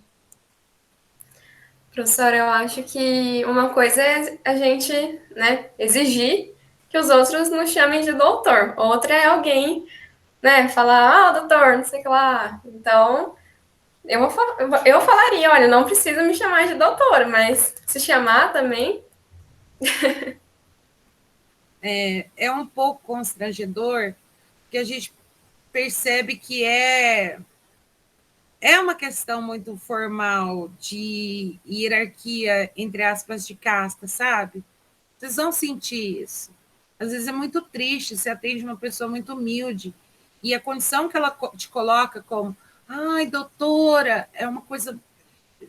Professora, eu acho que uma coisa é a gente, né, exigir que os outros nos chamem de doutor. Outra é alguém, né, falar, doutor, não sei o que lá. Então, eu falaria, olha, não precisa me chamar de doutor, mas se chamar também. É um pouco constrangedor, que a gente percebe que é uma questão muito formal de hierarquia, entre aspas, de casta, sabe? Vocês vão sentir isso. Às vezes é muito triste, você atende uma pessoa muito humilde E a condição que ela te coloca como, ai, doutora, é uma coisa.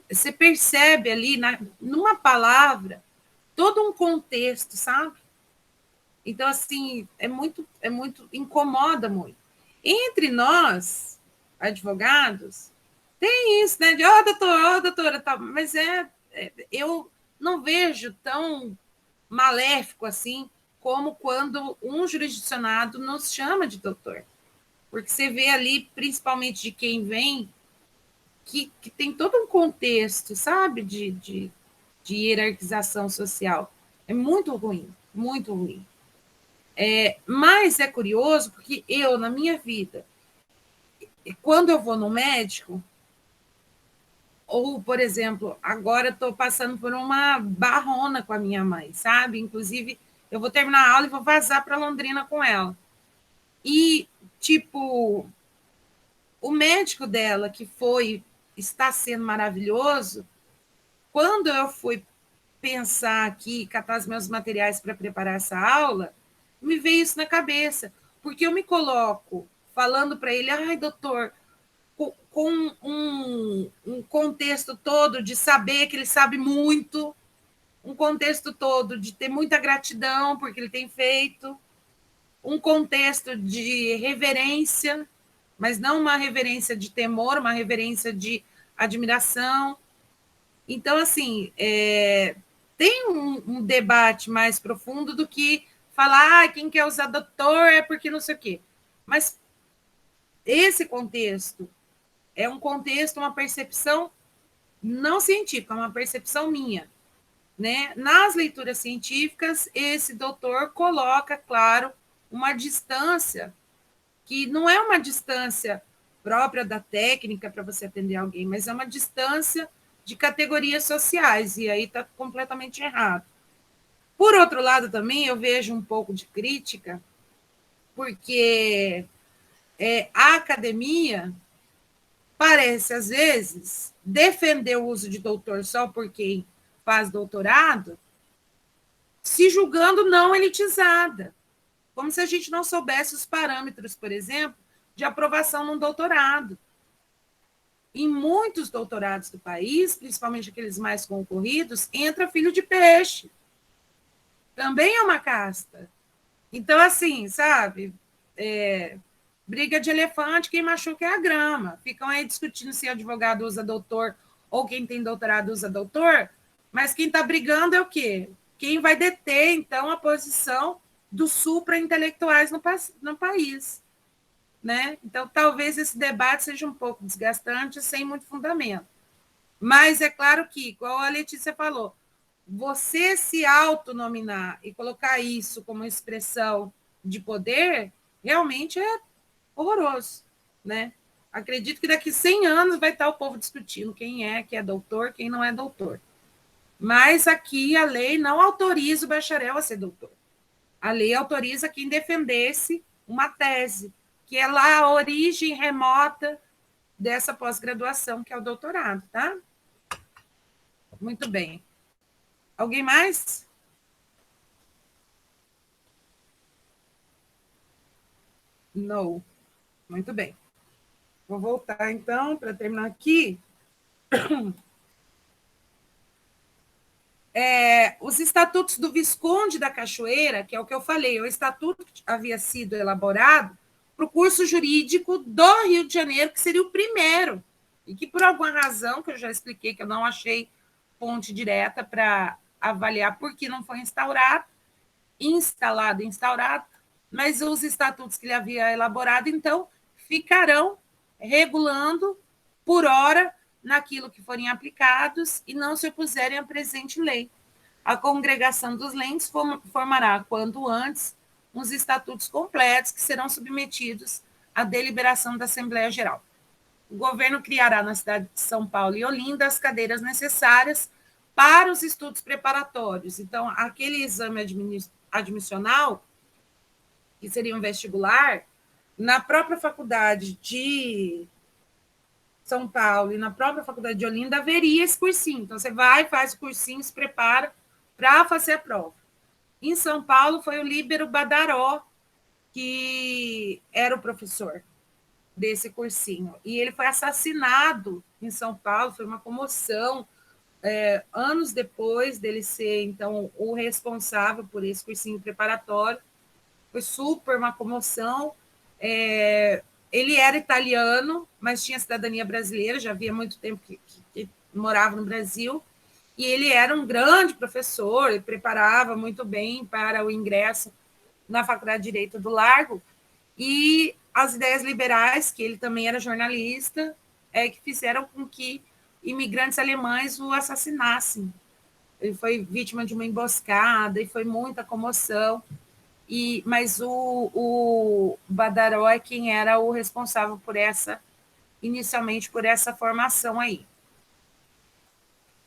Você percebe ali, numa palavra, todo um contexto, sabe? Então, assim, incomoda muito. Entre nós, advogados, tem isso, né? De, ó, doutora, tá, mas eu não vejo tão maléfico assim como quando um jurisdicionado nos chama de doutor. Porque você vê ali, principalmente de quem vem, que tem todo um contexto, sabe, de hierarquização social. É muito ruim, muito ruim. Mas é curioso porque eu, na minha vida, quando eu vou no médico, ou, por exemplo, agora estou passando por uma barrona com a minha mãe, sabe? Inclusive, eu vou terminar a aula e vou vazar para Londrina com ela. E, tipo, o médico dela, que está sendo maravilhoso, quando eu fui pensar aqui, catar os meus materiais para preparar essa aula, me veio isso na cabeça, porque eu me coloco falando para ele, ai, doutor, com um contexto todo de saber que ele sabe muito, um contexto todo de ter muita gratidão porque ele tem feito, um contexto de reverência, mas não uma reverência de temor, uma reverência de admiração. Então, assim, tem um debate mais profundo do que falar quem quer usar doutor é porque não sei o quê. Mas esse contexto é um contexto, uma percepção não científica, uma percepção minha. Né? Nas leituras científicas, esse doutor coloca, claro, uma distância que não é uma distância própria da técnica para você atender alguém, mas é uma distância de categorias sociais, e aí está completamente errado. Por outro lado, também eu vejo um pouco de crítica, porque a academia parece, às vezes, defender o uso de doutor só por quem faz doutorado, se julgando não elitizada, como se a gente não soubesse os parâmetros, por exemplo, de aprovação num doutorado. Em muitos doutorados do país, principalmente aqueles mais concorridos, entra filho de peixe. Também é uma casta. Então, assim, sabe, briga de elefante, quem machuca é a grama. Ficam aí discutindo se advogado usa doutor ou quem tem doutorado usa doutor, mas quem está brigando é o quê? Quem vai deter, então, a posição dos supra-intelectuais no país. Né? Então, talvez esse debate seja um pouco desgastante, sem muito fundamento. Mas é claro que, igual a Letícia falou, você se autonominar e colocar isso como expressão de poder, realmente é horroroso, né? Acredito que daqui 100 anos vai estar o povo discutindo quem é que é doutor, quem não é doutor. Mas aqui a lei não autoriza o bacharel a ser doutor. A lei autoriza quem defendesse uma tese, que é lá a origem remota dessa pós-graduação, que é o doutorado, tá? Muito bem. Alguém mais? Não. Muito bem. Vou voltar, então, para terminar aqui. Os estatutos do Visconde da Cachoeira, que é o que eu falei, o estatuto que havia sido elaborado para o curso jurídico do Rio de Janeiro, que seria o primeiro, e que, por alguma razão, que eu já expliquei, que eu não achei fonte direta para avaliar por que não foi instaurado, mas os estatutos que ele havia elaborado, então, ficarão regulando por hora naquilo que forem aplicados e não se opuserem à presente lei. A congregação dos lentes formará, quanto antes, uns estatutos completos que serão submetidos à deliberação da Assembleia Geral. O governo criará na cidade de São Paulo e Olinda as cadeiras necessárias para os estudos preparatórios. Então, aquele exame admissional, que seria um vestibular, na própria faculdade de São Paulo e na própria faculdade de Olinda haveria esse cursinho. Então, você vai, faz o cursinho, se prepara para fazer a prova. Em São Paulo foi o Líbero Badaró, que era o professor desse cursinho. E ele foi assassinado em São Paulo, foi uma comoção. Anos depois dele ser, então, o responsável por esse cursinho preparatório, foi super uma comoção. Ele era italiano, mas tinha cidadania brasileira, já havia muito tempo que morava no Brasil, e ele era um grande professor, ele preparava muito bem para o ingresso na Faculdade de Direito do Largo, e as ideias liberais, que ele também era jornalista, que fizeram com que imigrantes alemães o assassinassem. Ele foi vítima de uma emboscada e foi muita comoção. Mas o Badaró é quem era o responsável por inicialmente por essa formação aí.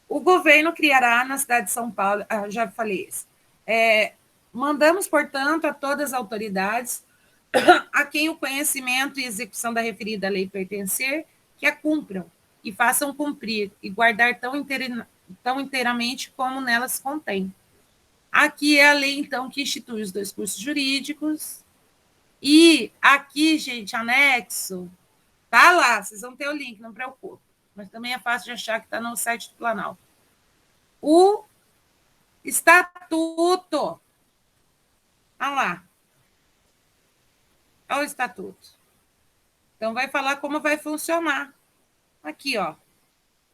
O governo criará na cidade de São Paulo, já falei isso, mandamos, portanto, a todas as autoridades a quem o conhecimento e execução da referida lei pertencer, que a cumpram e façam cumprir e guardar tão inteiramente como nelas contém. Aqui é a lei, então, que institui os 2 cursos jurídicos. E aqui, gente, anexo, tá lá, vocês vão ter o link, não preocupe. Mas também é fácil de achar que está no site do Planalto. O estatuto. Olha lá. Olha o estatuto. Então, vai falar como vai funcionar. Aqui, ó.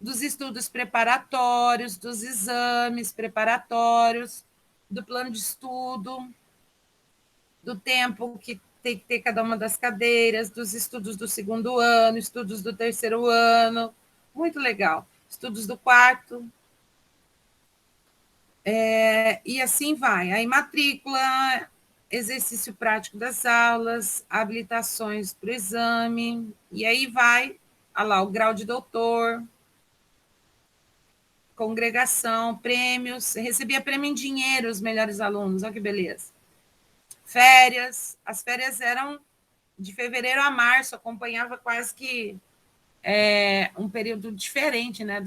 Dos estudos preparatórios, dos exames preparatórios, do plano de estudo, do tempo que tem que ter cada uma das cadeiras, dos estudos do 2º ano, estudos do 3º ano. Muito legal. Estudos do 4º. E assim vai. Aí, matrícula, exercício prático das aulas, habilitações para o exame, e aí vai, olha lá, o grau de doutor, congregação, prêmios, recebia prêmio em dinheiro os melhores alunos, olha que beleza. Férias, as férias eram de fevereiro a março, acompanhava quase que um período diferente, né?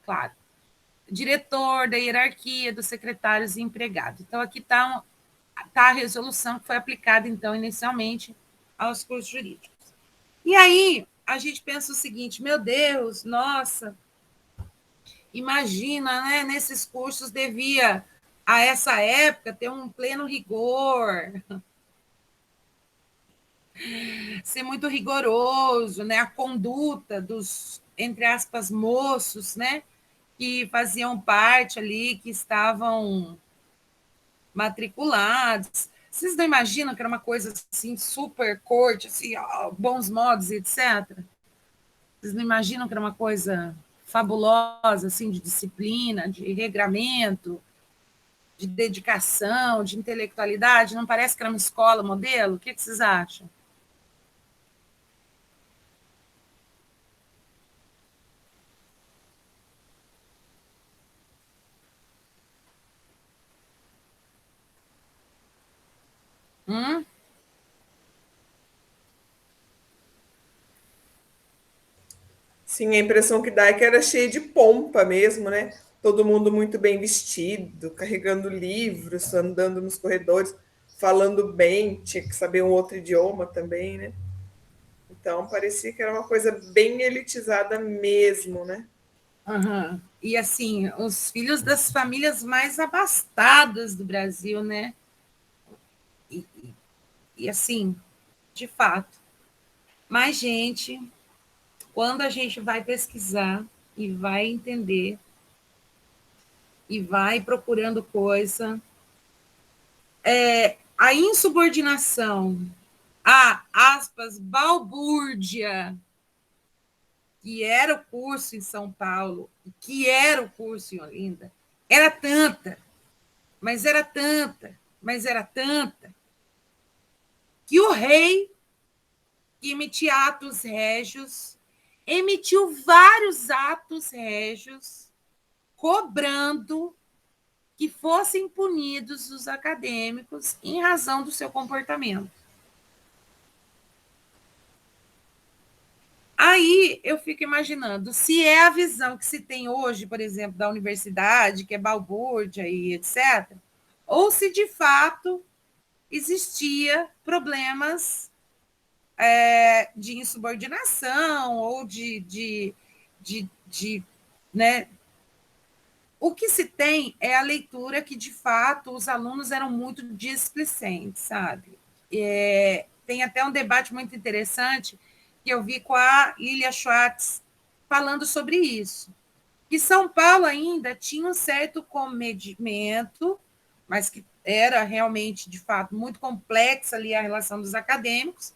Claro. Diretor da hierarquia, dos secretários e empregados. Então, aqui está a resolução que foi aplicada, então, inicialmente aos cursos jurídicos. E aí, a gente pensa o seguinte, meu Deus, nossa, imagina, né, nesses cursos devia, a essa época, ter um pleno rigor, ser muito rigoroso, né, a conduta dos, entre aspas, moços, né, que faziam parte ali, que estavam matriculados. Vocês não imaginam que era uma coisa assim, super corte, assim, bons modos, etc. Vocês não imaginam que era uma coisa fabulosa, assim, de disciplina, de regramento, de dedicação, de intelectualidade? Não parece que era uma escola modelo? O que vocês acham? Hum? Sim, a impressão que dá é que era cheio de pompa mesmo, né? Todo mundo muito bem vestido, carregando livros, andando nos corredores, falando bem, tinha que saber um outro idioma também, né? Então parecia que era uma coisa bem elitizada mesmo, né? Uhum. E assim, os filhos das famílias mais abastadas do Brasil, né? E assim, de fato. Mas, gente, quando a gente vai pesquisar e vai entender e vai procurando coisa, a insubordinação, a, aspas, balbúrdia, que era o curso em São Paulo, que era o curso em Olinda, era tanta, mas era tanta, mas era tanta, que o rei, que emitia atos régios, emitiu vários atos régios cobrando que fossem punidos os acadêmicos em razão do seu comportamento. Aí eu fico imaginando, se é a visão que se tem hoje, por exemplo, da universidade, que é balbúrdia e etc., ou se de fato existia problemas de insubordinação ou né? O que se tem é a leitura que, de fato, os alunos eram muito displicentes, sabe? Tem até um debate muito interessante que eu vi com a Lilia Schwartz falando sobre isso. Que São Paulo ainda tinha um certo comedimento, mas que era realmente, de fato, muito complexa ali a relação dos acadêmicos,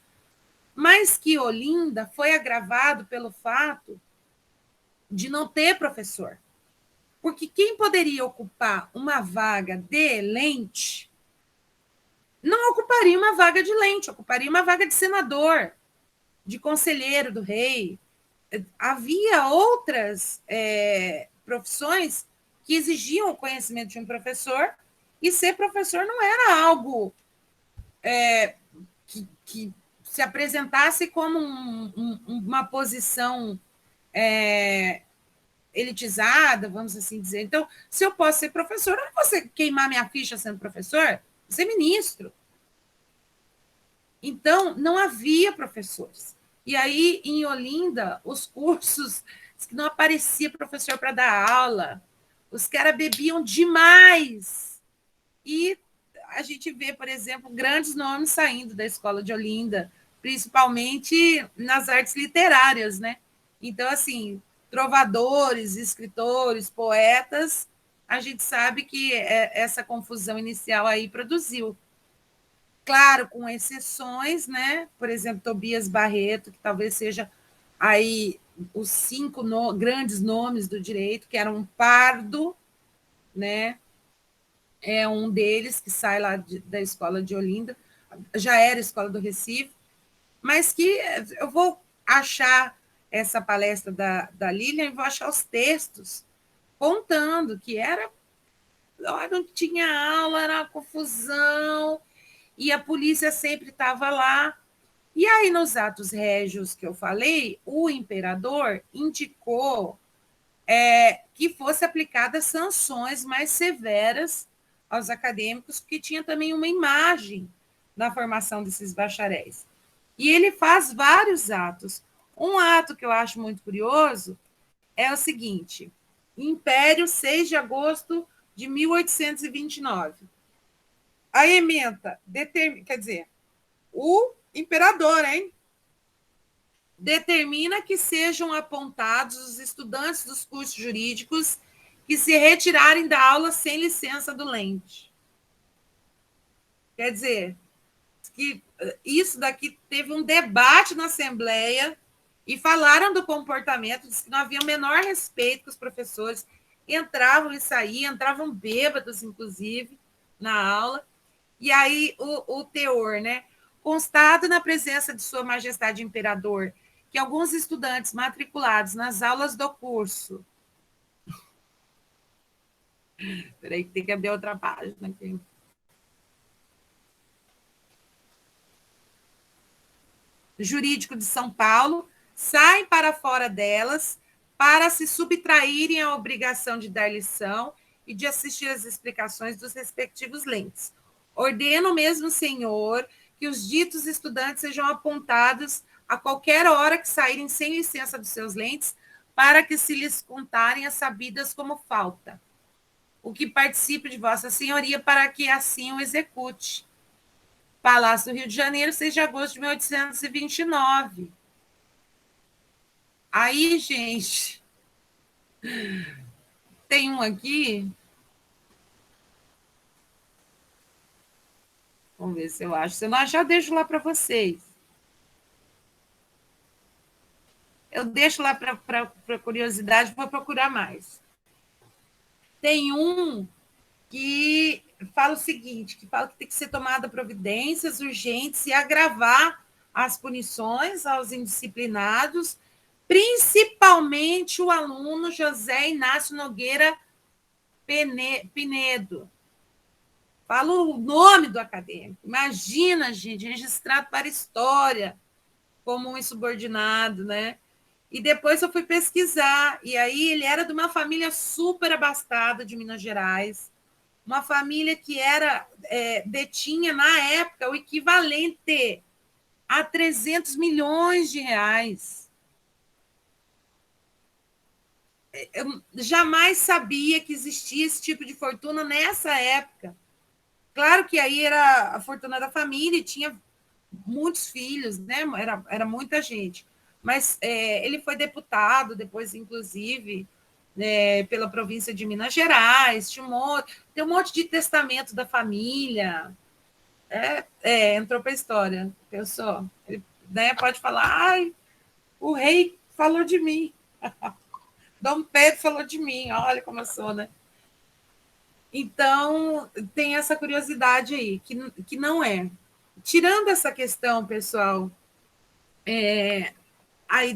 mas que Olinda foi agravado pelo fato de não ter professor. Porque quem poderia ocupar uma vaga de lente não ocuparia uma vaga de lente, ocuparia uma vaga de senador, de conselheiro do rei. Havia outras profissões que exigiam o conhecimento de um professor, e ser professor não era algo que se apresentasse como uma posição elitizada, vamos assim dizer. Então, se eu posso ser professor, não vou queimar minha ficha sendo professor, vou ser ministro. Então, não havia professores. E aí, em Olinda, os cursos, que não aparecia professor para dar aula, os caras bebiam demais. E a gente vê, por exemplo, grandes nomes saindo da escola de Olinda, principalmente nas artes literárias, né? Então, assim, trovadores, escritores, poetas, a gente sabe que essa confusão inicial aí produziu. Claro, com exceções, né? Por exemplo, Tobias Barreto, que talvez seja aí os 5 grandes nomes do direito, que eram Pardo, né? É um deles que sai lá da escola de Olinda, já era escola do Recife, mas que eu vou achar essa palestra da Lilian e vou achar os textos contando que não tinha aula, era uma confusão, e a polícia sempre estava lá. E aí, nos atos régios que eu falei, o imperador indicou que fosse aplicadas sanções mais severas aos acadêmicos, porque tinha também uma imagem na formação desses bacharéis. E ele faz vários atos. Um ato que eu acho muito curioso é o seguinte: Império, 6 de agosto de 1829. A ementa quer dizer, o imperador, hein? Determina que sejam apontados os estudantes dos cursos jurídicos que se retirarem da aula sem licença do Lente. Quer dizer, que isso daqui teve um debate na Assembleia e falaram do comportamento, disse que não havia o menor respeito com os professores, entravam e saíam, entravam bêbados, inclusive, na aula. E aí o teor, né? Constado na presença de Sua Majestade Imperador que alguns estudantes matriculados nas aulas do curso. Peraí, que tem que abrir outra página aqui. Jurídico de São Paulo saem para fora delas para se subtraírem à obrigação de dar lição e de assistir às explicações dos respectivos lentes. Ordena o mesmo senhor que os ditos estudantes sejam apontados a qualquer hora que saírem sem licença dos seus lentes, para que se lhes contarem as sabidas como falta. O que participe de Vossa Senhoria, para que assim o execute. Palácio do Rio de Janeiro, 6 de agosto de 1829. Aí, gente, tem um aqui. Vamos ver se eu acho. Se eu não achar, eu deixo lá para vocês. Eu deixo lá para curiosidade, vou procurar mais. Tem um que fala o seguinte, que fala que tem que ser tomada providências urgentes e agravar as punições aos indisciplinados, principalmente o aluno José Inácio Nogueira Pinedo. Fala o nome do acadêmico. Imagina, gente, registrado para a história como um insubordinado, né? E depois eu fui pesquisar, e aí ele era de uma família super abastada de Minas Gerais, uma família que detinha, na época, o equivalente a 300 milhões de reais. Eu jamais sabia que existia esse tipo de fortuna nessa época. Claro que aí era a fortuna da família e tinha muitos filhos, né? Era muita gente. Mas ele foi deputado, depois, inclusive, pela província de Minas Gerais. Tem um monte de testamento da família. Entrou para a história. Pensou? Ele, né, pode falar, ai, o rei falou de mim. Dom Pedro falou de mim, olha como eu sou, né? Então, tem essa curiosidade aí, que não é. Tirando essa questão, pessoal, aí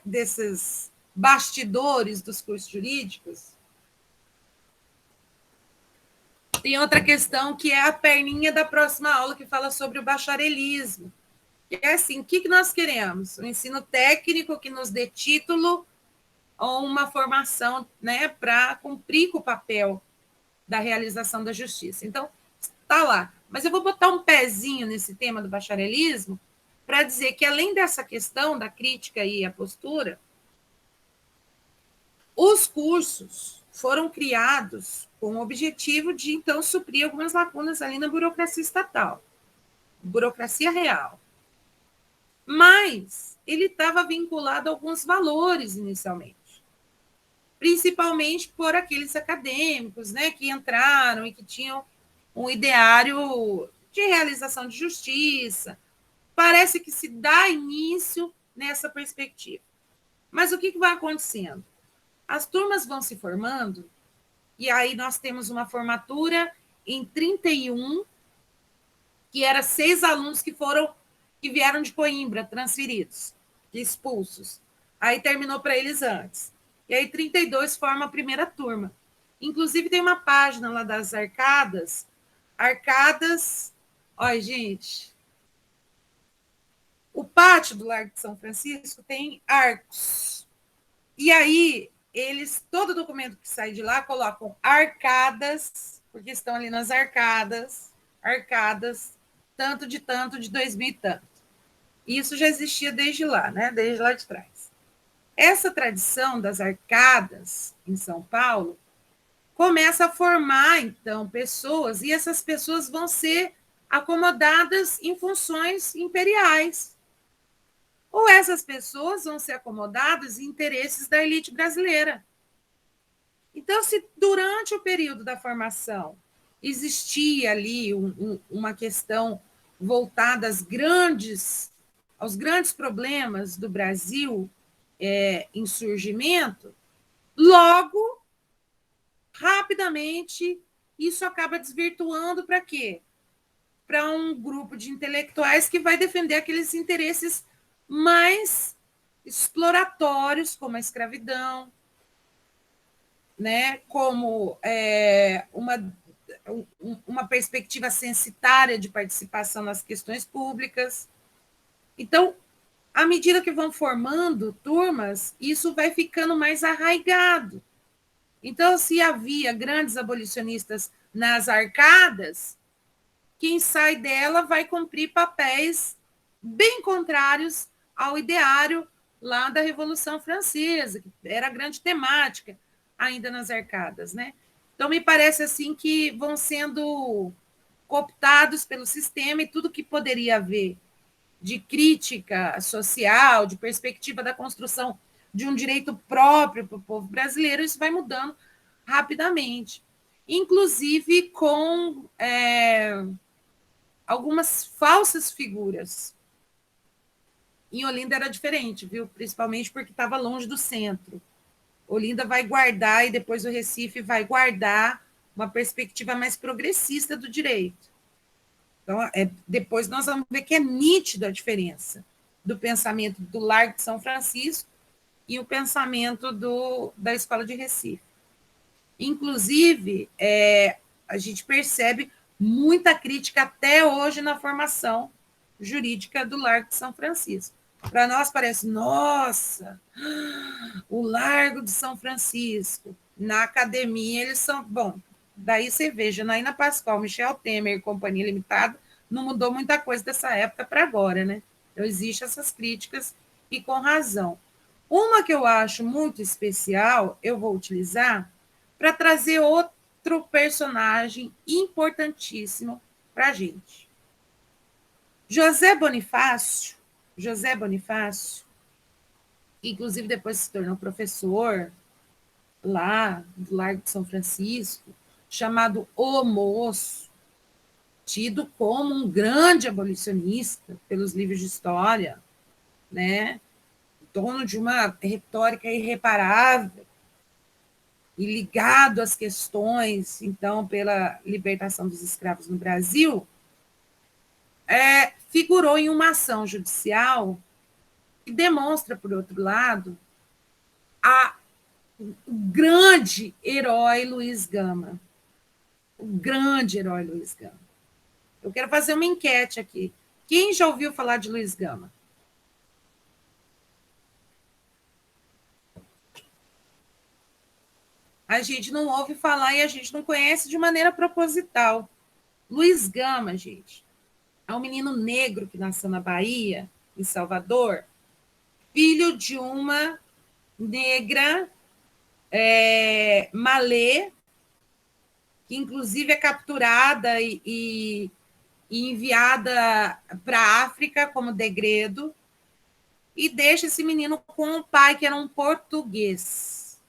desses bastidores dos cursos jurídicos, tem outra questão que é a perninha da próxima aula, que fala sobre o bacharelismo. Que é assim, o que nós queremos? Um ensino técnico que nos dê título ou uma formação, né, para cumprir com o papel da realização da justiça. Então, está lá. Mas eu vou botar um pezinho nesse tema do bacharelismo para dizer que, além dessa questão da crítica e a postura, os cursos foram criados com o objetivo de, então, suprir algumas lacunas ali na burocracia estatal, burocracia real. Mas ele estava vinculado a alguns valores inicialmente, principalmente por aqueles acadêmicos, né, que entraram e que tinham um ideário de realização de justiça. Parece que se dá início nessa perspectiva. Mas o que vai acontecendo? As turmas vão se formando, e aí nós temos uma formatura em 31, que era 6 alunos que vieram de Coimbra, transferidos, expulsos. Aí terminou para eles antes. E aí 32 forma a primeira turma. Inclusive tem uma página lá das Arcadas. Arcadas, olha, gente, o pátio do Largo de São Francisco tem arcos. E aí, todo documento que sai de lá, colocam arcadas, porque estão ali nas arcadas, tanto de 2000 e tanto. Isso já existia desde lá, né? Desde lá de trás. Essa tradição das arcadas em São Paulo começa a formar, então, pessoas, e essas pessoas vão ser acomodadas em funções imperiais. Ou essas pessoas vão ser acomodadas em interesses da elite brasileira. Então, se durante o período da formação existia ali uma questão voltada aos grandes problemas do Brasil em surgimento, logo, rapidamente, isso acaba desvirtuando para quê? Para um grupo de intelectuais que vai defender aqueles interesses mais exploratórios, como a escravidão, né? Como uma perspectiva censitária de participação nas questões públicas. Então, à medida que vão formando turmas, isso vai ficando mais arraigado. Então, se havia grandes abolicionistas nas arcadas, quem sai dela vai cumprir papéis bem contrários ao ideário lá da Revolução Francesa, que era a grande temática ainda nas arcadas, né? Então, me parece assim que vão sendo cooptados pelo sistema e tudo que poderia haver de crítica social, de perspectiva da construção de um direito próprio para o povo brasileiro, isso vai mudando rapidamente. Inclusive com algumas falsas figuras. Em Olinda era diferente, viu? Principalmente porque estava longe do centro. Olinda vai guardar, e depois o Recife vai guardar uma perspectiva mais progressista do direito. Então, depois nós vamos ver que é nítida a diferença do pensamento do Largo de São Francisco e o pensamento da Escola de Recife. Inclusive, a gente percebe muita crítica até hoje na formação jurídica do Largo de São Francisco. Para nós parece, nossa, o Largo de São Francisco. Na academia eles são, bom, Daí você vê, Janaína Pascoal, Michel Temer, Companhia Limitada, não mudou muita coisa dessa época para agora, né? Então, existem essas críticas, e com razão. Uma que eu acho muito especial, eu vou utilizar para trazer outro personagem importantíssimo para a gente. José Bonifácio, que inclusive depois se tornou professor lá do Largo de São Francisco, chamado O Moço, tido como um grande abolicionista pelos livros de história, né? Dono de uma retórica irreparável e ligado às questões, então, pela libertação dos escravos no Brasil, figurou em uma ação judicial que demonstra, por outro lado, o grande herói Luiz Gama. O grande herói Luiz Gama. Eu quero fazer uma enquete aqui. Quem já ouviu falar de Luiz Gama? A gente não ouve falar e a gente não conhece de maneira proposital. Luiz Gama, gente, é um menino negro que nasceu na Bahia, em Salvador, filho de uma negra malê, que inclusive é capturada e enviada para a África como degredo, e deixa esse menino com um pai que era um português.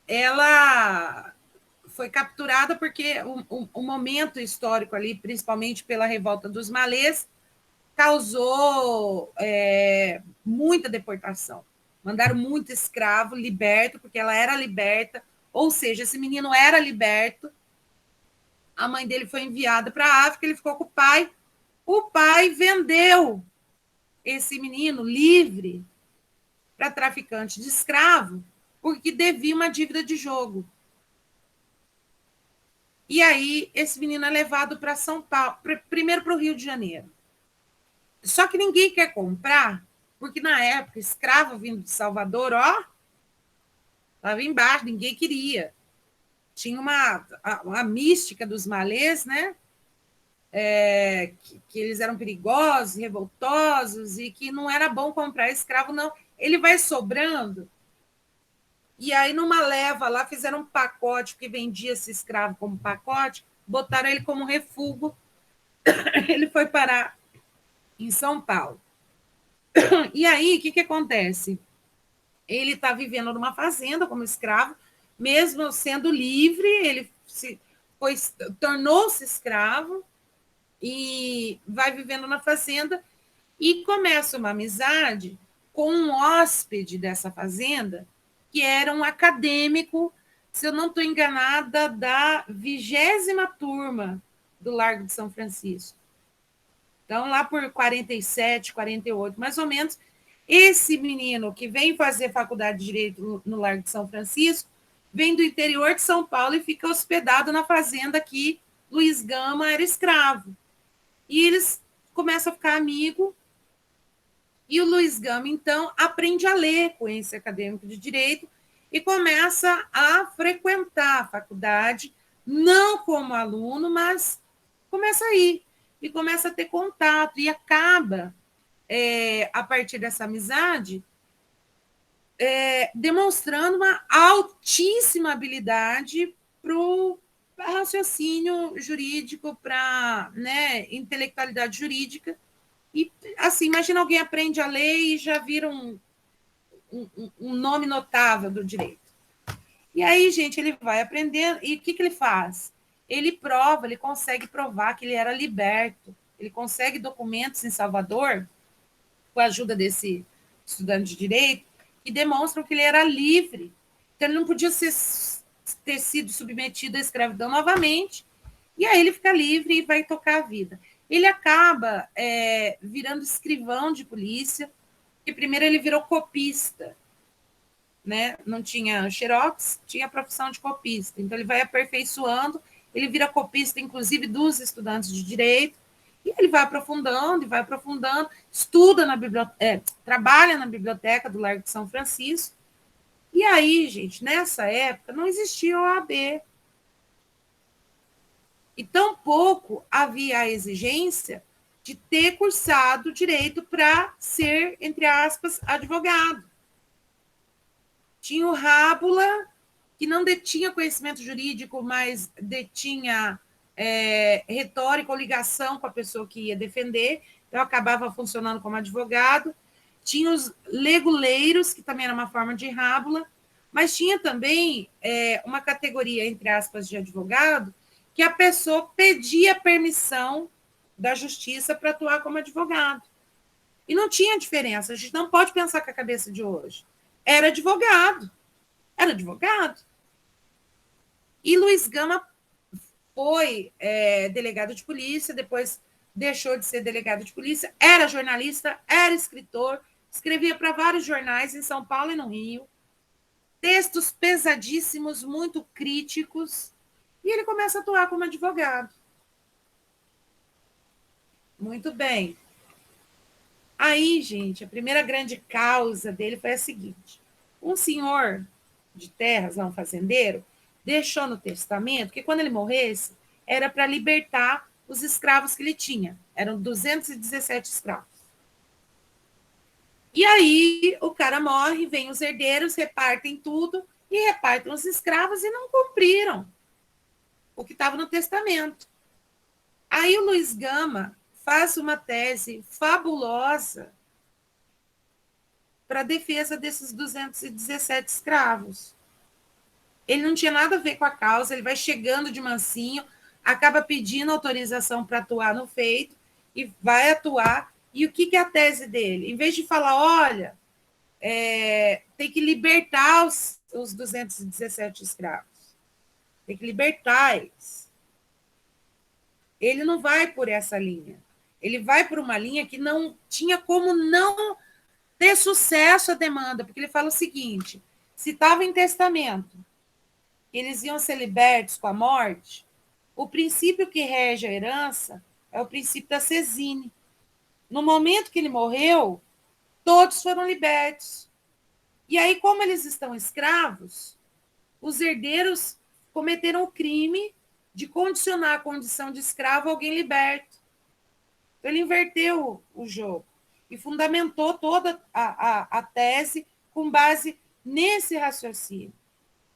Ela foi capturada porque o momento histórico ali, principalmente pela revolta dos malês, causou muita deportação. Mandaram muito escravo liberto, porque ela era liberta, ou seja, esse menino era liberto, a mãe dele foi enviada para a África, ele ficou com o pai vendeu esse menino livre para traficante de escravo, porque devia uma dívida de jogo. E aí, esse menino é levado para São Paulo, primeiro para o Rio de Janeiro. Só que ninguém quer comprar, porque na época, escravo vindo de Salvador, estava embaixo, ninguém queria. Tinha uma mística dos malês, né? Que eles eram perigosos, revoltosos, e que não era bom comprar escravo, não. Ele vai sobrando. E aí, numa leva lá, fizeram um pacote, porque vendia esse escravo como pacote, botaram ele como refúgio. Ele foi parar em São Paulo. E aí, o que acontece? Ele está vivendo numa fazenda como escravo, mesmo sendo livre, ele tornou-se escravo e vai vivendo na fazenda e começa uma amizade com um hóspede dessa fazenda, que era um acadêmico, se eu não estou enganada, da 20ª turma do Largo de São Francisco. Então, lá por 47, 48, mais ou menos, esse menino que vem fazer faculdade de Direito no Largo de São Francisco, vem do interior de São Paulo e fica hospedado na fazenda que Luiz Gama era escravo. E eles começam a ficar amigos, e o Luiz Gama, então, aprende a ler com esse acadêmico de Direito e começa a frequentar a faculdade, não como aluno, mas começa a ir, e começa a ter contato, e acaba, a partir dessa amizade, demonstrando uma altíssima habilidade para o raciocínio jurídico, para, né, intelectualidade jurídica. E, assim, imagina alguém aprende a ler e já vira um nome notável do direito. E aí, gente, ele vai aprendendo, e o que ele faz? Ele consegue provar que ele era liberto, ele consegue documentos em Salvador, com a ajuda desse estudante de direito, que demonstram que ele era livre. Então, ele não podia ter sido submetido à escravidão novamente, e aí ele fica livre e vai tocar a vida. Ele acaba virando escrivão de polícia, porque primeiro ele virou copista, né? Não tinha xerox, tinha a profissão de copista. Então, ele vai aperfeiçoando, ele vira copista, inclusive, dos estudantes de direito, e ele vai aprofundando, estuda na biblioteca, trabalha na biblioteca do Largo de São Francisco, E aí, gente, nessa época não existia OAB. E tampouco havia a exigência de ter cursado direito para ser, entre aspas, advogado. Tinha o Rábula, que não detinha conhecimento jurídico, mas detinha retórica ou ligação com a pessoa que ia defender, então acabava funcionando como advogado. Tinha os leguleiros, que também era uma forma de Rábula, mas tinha também uma categoria, entre aspas, de advogado, que a pessoa pedia permissão da justiça para atuar como advogado. E não tinha diferença, a gente não pode pensar com a cabeça de hoje. Era advogado. Era advogado. E Luiz Gama foi delegado de polícia, depois deixou de ser delegado de polícia, era jornalista, era escritor, escrevia para vários jornais em São Paulo e no Rio, textos pesadíssimos, muito críticos, e ele começa a atuar como advogado. Muito bem. Aí, gente, a primeira grande causa dele foi a seguinte: um senhor de terras, um fazendeiro, deixou no testamento que quando ele morresse, era para libertar os escravos que ele tinha. Eram 217 escravos. E aí o cara morre, vem os herdeiros, repartem tudo, e repartem os escravos e não cumpriram o que estava no testamento. Aí o Luiz Gama faz uma tese fabulosa para a defesa desses 217 escravos. Ele não tinha nada a ver com a causa, ele vai chegando de mansinho, acaba pedindo autorização para atuar no feito e vai atuar. E o que é a tese dele? Em vez de falar, olha, tem que libertar os 217 escravos, tem que libertar eles. Ele não vai por essa linha. Ele vai por uma linha que não tinha como não ter sucesso a demanda, porque ele fala o seguinte: se estava em testamento, eles iam ser libertos com a morte, o princípio que rege a herança é o princípio da sesine. No momento que ele morreu, todos foram libertos. E aí, como eles estão escravos, os herdeiros cometeram o crime de condicionar a condição de escravo a alguém liberto. Então, ele inverteu o jogo e fundamentou toda a tese com base nesse raciocínio.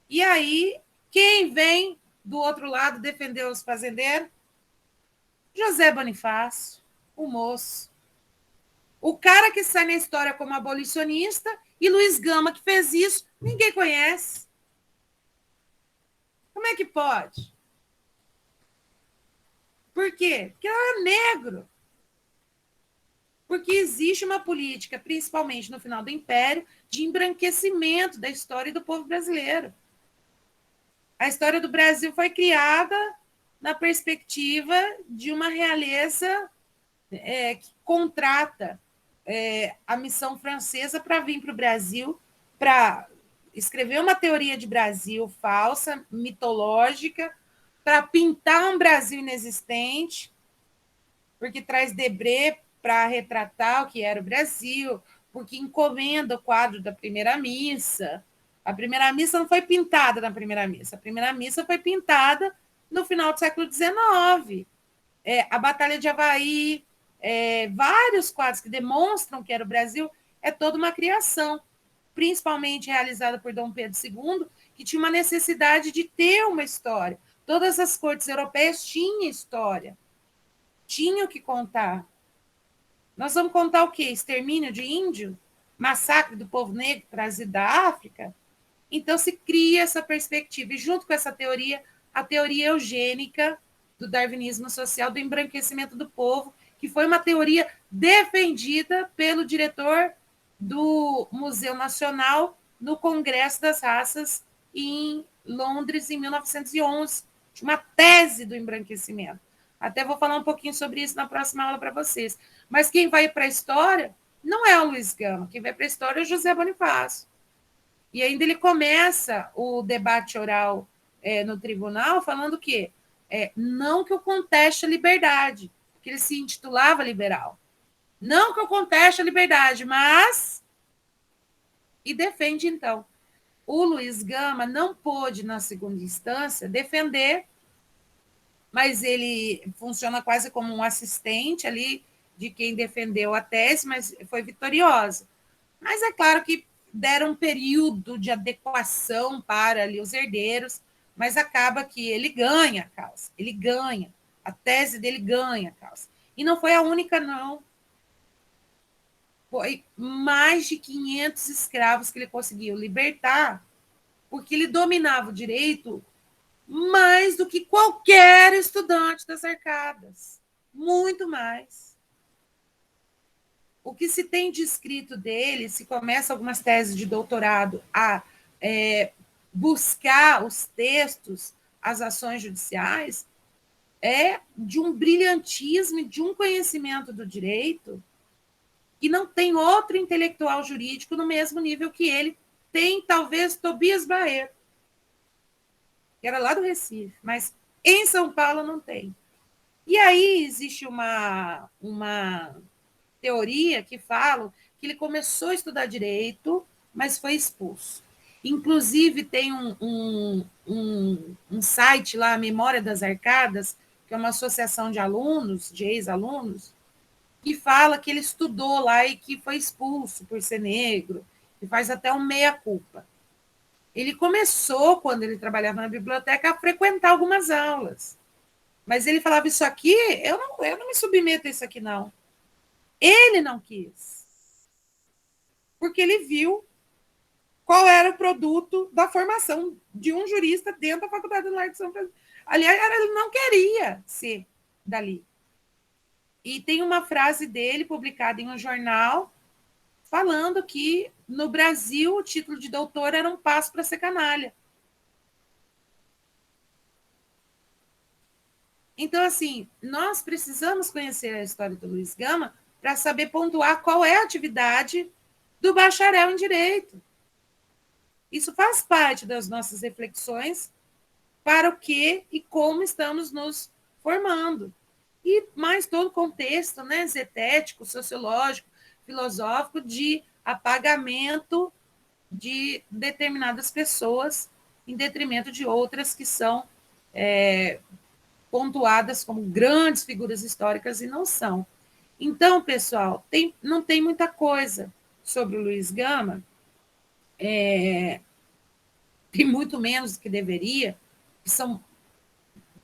E aí, quem vem do outro lado defender os fazendeiros? José Bonifácio, o moço. O cara que sai na história como abolicionista, e Luiz Gama, que fez isso, ninguém conhece. Como é que pode? Por quê? Porque ele era negro. Porque existe uma política, principalmente no final do Império, de embranquecimento da história do povo brasileiro. A história do Brasil foi criada na perspectiva de uma realeza que contrata a missão francesa para vir para o Brasil, para escrever uma teoria de Brasil falsa, mitológica, para pintar um Brasil inexistente, porque traz Debré para retratar o que era o Brasil, porque encomenda o quadro da primeira missa. A primeira missa não foi pintada na primeira missa, a primeira missa foi pintada no final do século XIX. A Batalha de Avaí, vários quadros que demonstram que era o Brasil, é toda uma criação, principalmente realizada por Dom Pedro II, que tinha uma necessidade de ter uma história. Todas as cortes europeias tinham história, tinham que contar. Nós vamos contar o quê? Extermínio de índio? Massacre do povo negro trazido da África? Então, se cria essa perspectiva. E, junto com essa teoria, a teoria eugênica do darwinismo social, do embranquecimento do povo, que foi uma teoria defendida pelo diretor do Museu Nacional no Congresso das Raças em Londres, em 1911. Uma tese do embranquecimento. Até vou falar um pouquinho sobre isso na próxima aula para vocês. Mas quem vai para a história não é o Luiz Gama, quem vai para a história é o José Bonifácio. E ainda ele começa o debate oral no tribunal falando o quê? Não que eu conteste a liberdade, porque ele se intitulava liberal. Não que eu conteste a liberdade, mas... E defende, então, o Luiz Gama não pôde, na segunda instância, defender, mas ele funciona quase como um assistente ali de quem defendeu a tese, mas foi vitoriosa. Mas é claro que deram um período de adequação para ali os herdeiros, mas acaba que ele ganha a causa, ele ganha, a tese dele ganha a causa. E não foi a única, não. Foi mais de 500 escravos que ele conseguiu libertar, porque ele dominava o direito mais do que qualquer estudante das arcadas. Muito mais. O que se tem descrito dele, se começa algumas teses de doutorado a buscar os textos, as ações judiciais, é de um brilhantismo e de um conhecimento do direito que não tem outro intelectual jurídico no mesmo nível que ele. Tem, talvez, Tobias Barreto, que era lá do Recife, mas em São Paulo não tem. E aí existe uma teoria que fala que ele começou a estudar direito, mas foi expulso. Inclusive, tem um site lá, a Memória das Arcadas, que é uma associação de alunos, de ex-alunos, que fala que ele estudou lá e que foi expulso por ser negro, e faz até um meia-culpa. Ele começou, quando ele trabalhava na biblioteca, a frequentar algumas aulas. Mas ele falava, isso aqui, eu não me submeto a isso aqui, não. Ele não quis. Porque ele viu qual era o produto da formação de um jurista dentro da Faculdade do Largo de São Francisco. Aliás, ele não queria ser dali. E tem uma frase dele publicada em um jornal falando que no Brasil o título de doutor era um passo para ser canalha. Então, assim, nós precisamos conhecer a história do Luiz Gama para saber pontuar qual é a atividade do bacharel em Direito. Isso faz parte das nossas reflexões para o que e como estamos nos formando. E mais todo o contexto, né, zetético, sociológico, filosófico, de apagamento de determinadas pessoas em detrimento de outras que são pontuadas como grandes figuras históricas e não são. Então, pessoal, não tem muita coisa sobre o Luiz Gama, tem muito menos do que deveria, que são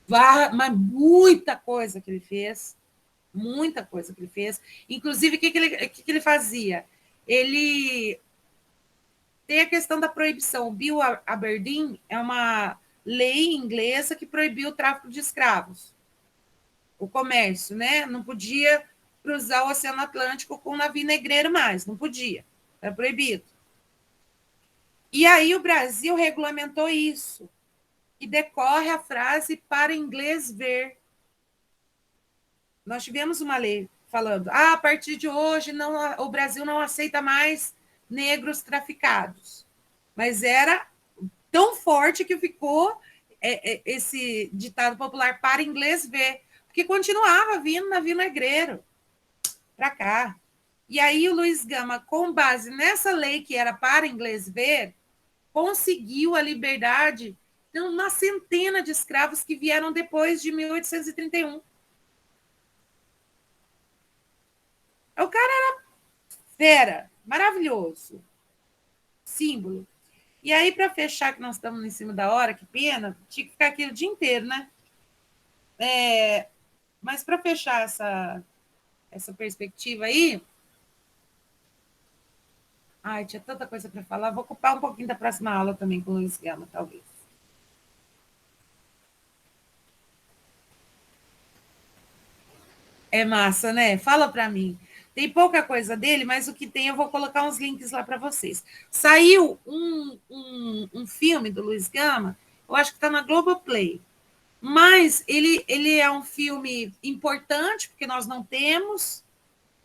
mas muita coisa que ele fez, muita coisa que ele fez. Inclusive, o que ele fazia? Ele tem a questão da proibição. O Bill Aberdeen é uma lei inglesa que proibiu o tráfico de escravos, o comércio, né? Não podia cruzar o Oceano Atlântico com navio negreiro mais, não podia, era proibido. E aí o Brasil regulamentou isso, e decorre a frase para inglês ver. Nós tivemos uma lei falando, a partir de hoje o Brasil não aceita mais negros traficados. Mas era tão forte que ficou esse ditado popular para inglês ver, porque continuava vindo navio negreiro para cá. E aí o Luiz Gama, com base nessa lei que era para inglês ver, conseguiu a liberdade de uma centena de escravos que vieram depois de 1831. O cara era fera, maravilhoso, símbolo. E aí, para fechar, que nós estamos em cima da hora, que pena, tinha que ficar aqui o dia inteiro, né? Mas para fechar essa perspectiva aí, tinha tanta coisa para falar, vou ocupar um pouquinho da próxima aula também com o Luiz Gama, talvez. É massa, né? Fala para mim. Tem pouca coisa dele, mas o que tem eu vou colocar uns links lá para vocês. Saiu um filme do Luiz Gama, eu acho que está na Globoplay, mas ele é um filme importante, porque nós não temos,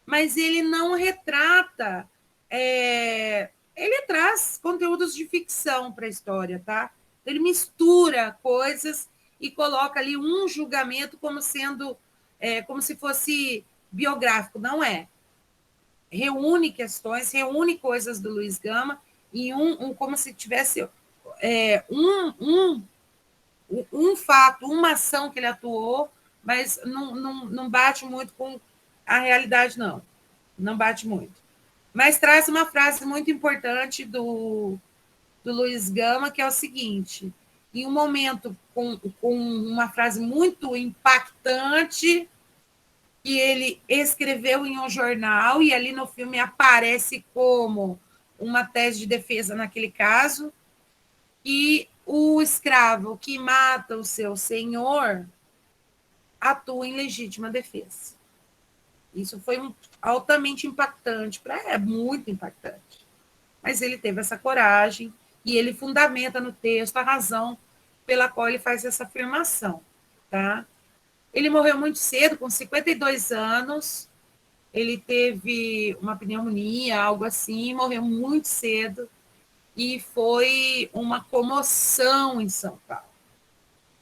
mas ele não retrata, ele traz conteúdos de ficção para a história, tá? Ele mistura coisas e coloca ali um julgamento como sendo, como se fosse biográfico, não é. Reúne questões, reúne coisas do Luiz Gama em como se tivesse um fato, uma ação que ele atuou, mas não bate muito com a realidade, não. Não bate muito. Mas traz uma frase muito importante do Luiz Gama, que é o seguinte: em um momento com uma frase muito impactante, que ele escreveu em um jornal, e ali no filme aparece como uma tese de defesa naquele caso, e o escravo que mata o seu senhor atua em legítima defesa. Isso foi altamente impactante, é muito impactante. Mas ele teve essa coragem e ele fundamenta no texto a razão pela qual ele faz essa afirmação. Tá? Ele morreu muito cedo, com 52 anos, ele teve uma pneumonia, algo assim, morreu muito cedo, e foi uma comoção em São Paulo.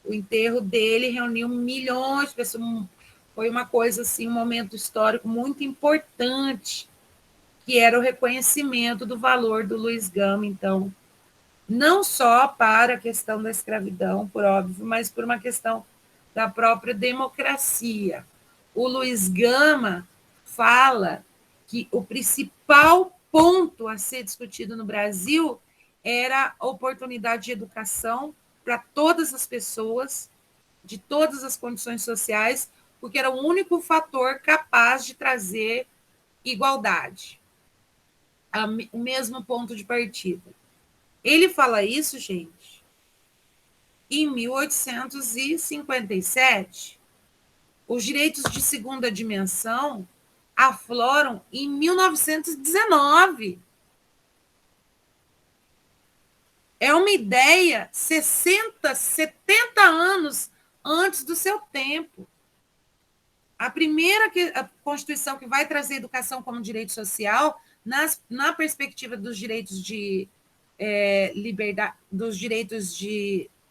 O enterro dele reuniu milhões de pessoas, foi uma coisa assim, um momento histórico muito importante, que era o reconhecimento do valor do Luiz Gama, então, não só para a questão da escravidão, por óbvio, mas por uma questão da própria democracia. O Luiz Gama fala que o principal ponto a ser discutido no Brasil era a oportunidade de educação para todas as pessoas, de todas as condições sociais, porque era o único fator capaz de trazer igualdade, o mesmo ponto de partida. Ele fala isso, gente, em 1857. Os direitos de segunda dimensão afloram em 1919. É uma ideia 60, 70 anos antes do seu tempo. A primeira a Constituição que vai trazer educação como direito social, na perspectiva dos direitos de liberdade, dos direitos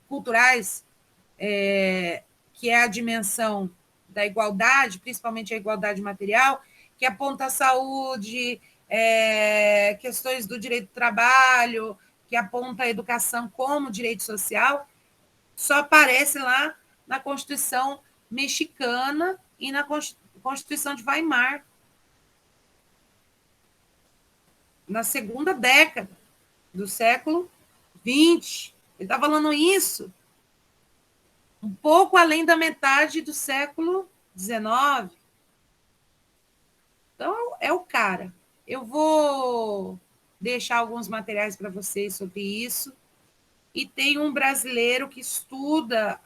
culturais, que é a dimensão da igualdade, principalmente a igualdade material, que aponta a saúde, questões do direito do trabalho, que aponta a educação como direito social, só aparece lá na Constituição mexicana e na Constituição de Weimar, na segunda década do século XX. Ele está falando isso um pouco além da metade do século XIX. Então, é o cara. Eu vou deixar alguns materiais para vocês sobre isso. E tem um brasileiro que estuda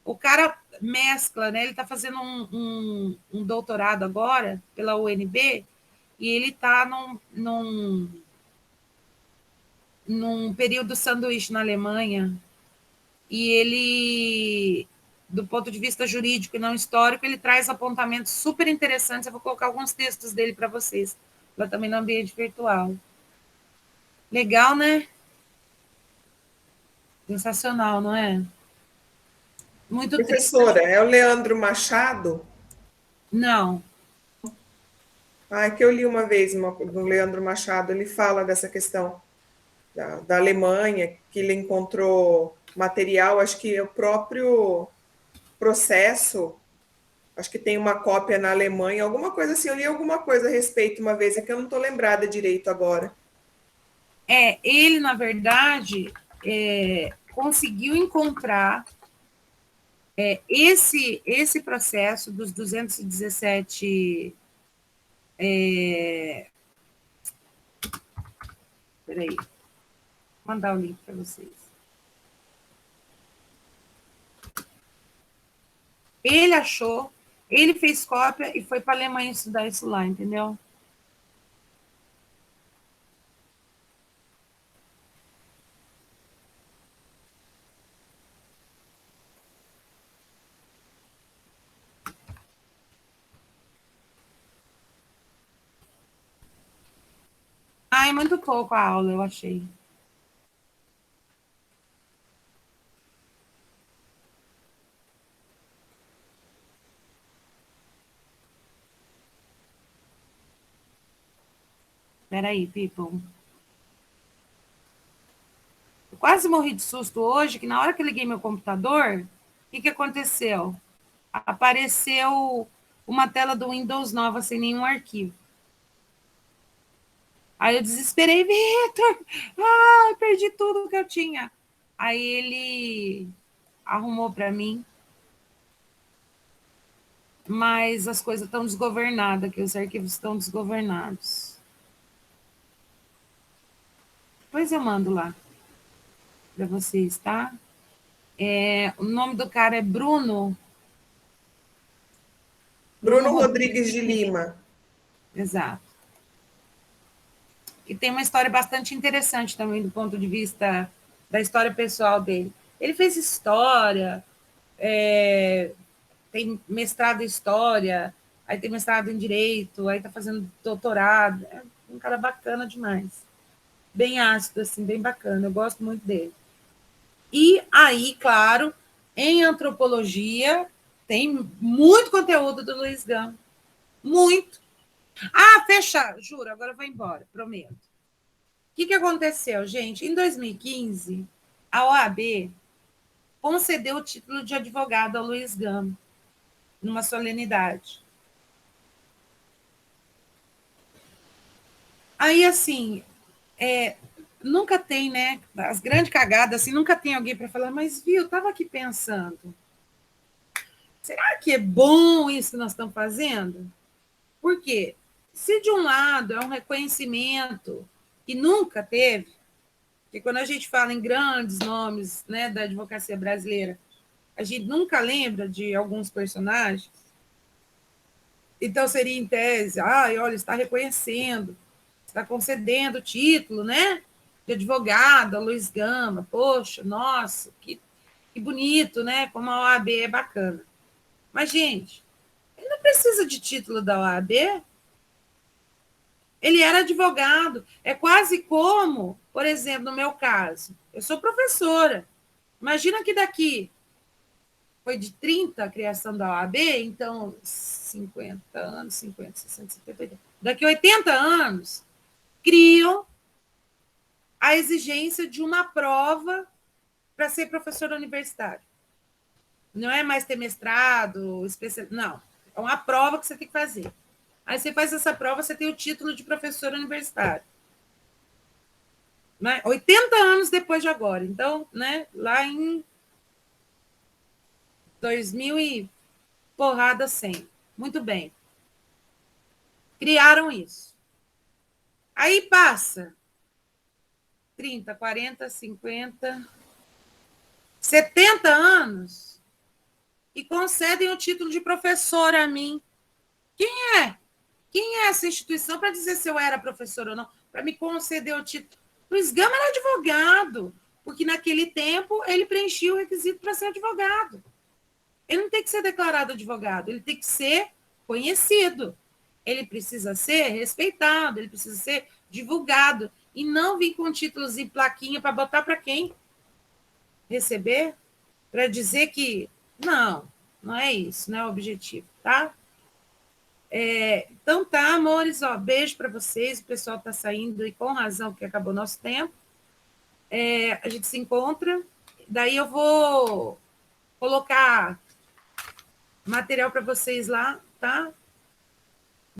o cara mescla, né? Ele está fazendo um doutorado agora pela UNB e ele está num período sanduíche na Alemanha, e ele, do ponto de vista jurídico e não histórico, ele traz apontamentos super interessantes. Eu vou colocar alguns textos dele para vocês, lá também no ambiente virtual. Legal, né? Sensacional, não é? Muito triste. Professora, é o Leandro Machado? Não. Que eu li uma vez do Leandro Machado, ele fala dessa questão da Alemanha, que ele encontrou material, acho que o próprio processo, acho que tem uma cópia na Alemanha, alguma coisa assim, eu li alguma coisa a respeito uma vez, é que eu não estou lembrada direito agora. Ele, na verdade, conseguiu encontrar esse processo dos 217. Peraí, vou mandar o link para vocês. Ele achou, ele fez cópia e foi para a Alemanha estudar isso lá, entendeu? É muito pouco a aula, eu achei. Espera aí, people. quase morri de susto hoje, que na hora que eu liguei meu computador, o que aconteceu? Apareceu uma tela do Windows nova sem nenhum arquivo. Aí eu desesperei, Vitor, perdi tudo que eu tinha. Aí ele arrumou para mim, mas as coisas estão desgovernadas, que os arquivos estão desgovernados. Depois eu mando lá para vocês, tá? O nome do cara é Bruno. Bruno Rodrigues de Lima. Exato. E tem uma história bastante interessante também do ponto de vista da história pessoal dele. Ele fez história, tem mestrado em história, aí tem mestrado em direito, aí está fazendo doutorado. É um cara bacana demais. Bem ácido, assim, bem bacana. Eu gosto muito dele. E aí, claro, em antropologia, tem muito conteúdo do Luiz Gama. Muito. Fecha, juro, agora eu vou embora, prometo. O que aconteceu, gente? Em 2015, a OAB concedeu o título de advogado ao Luiz Gama, numa solenidade. Aí, assim, nunca tem, né? As grandes cagadas, assim, nunca tem alguém para falar, mas viu, eu estava aqui pensando, será que é bom isso que nós estamos fazendo? Por quê? Se de um lado é um reconhecimento que nunca teve, porque quando a gente fala em grandes nomes, né, da advocacia brasileira, a gente nunca lembra de alguns personagens. Então, seria em tese, olha, está reconhecendo, está concedendo o título, né, de advogado, a Luiz Gama. Poxa, nossa, que bonito, né, como a OAB é bacana. Mas, gente, ele não precisa de título da OAB. Ele era advogado. É quase como, por exemplo, no meu caso, eu sou professora. Imagina que daqui foi de 30 a criação da OAB, então 50 anos, 50, 60, 70, 80. Daqui a 80 anos, criam a exigência de uma prova para ser professor universitário. Não é mais ter mestrado, não. É uma prova que você tem que fazer. Aí você faz essa prova, você tem o título de professor universitário. 80 anos depois de agora. Então, né, lá em 2000 e porrada 100. Muito bem. Criaram isso. Aí passa 30, 40, 50, 70 anos e concedem o título de professor a mim. Quem é? Quem é essa instituição para dizer se eu era professor ou não? Para me conceder o título. Luiz Gama era advogado, porque naquele tempo ele preenchia o requisito para ser advogado. Ele não tem que ser declarado advogado, ele tem que ser conhecido. Ele precisa ser respeitado, ele precisa ser divulgado. E não vir com títulos e plaquinha para botar para quem receber, para dizer que não é isso, não é o objetivo, tá? Então tá, amores, beijo para vocês, o pessoal está saindo e com razão, porque acabou nosso tempo. A gente se encontra, daí eu vou colocar material para vocês lá, tá?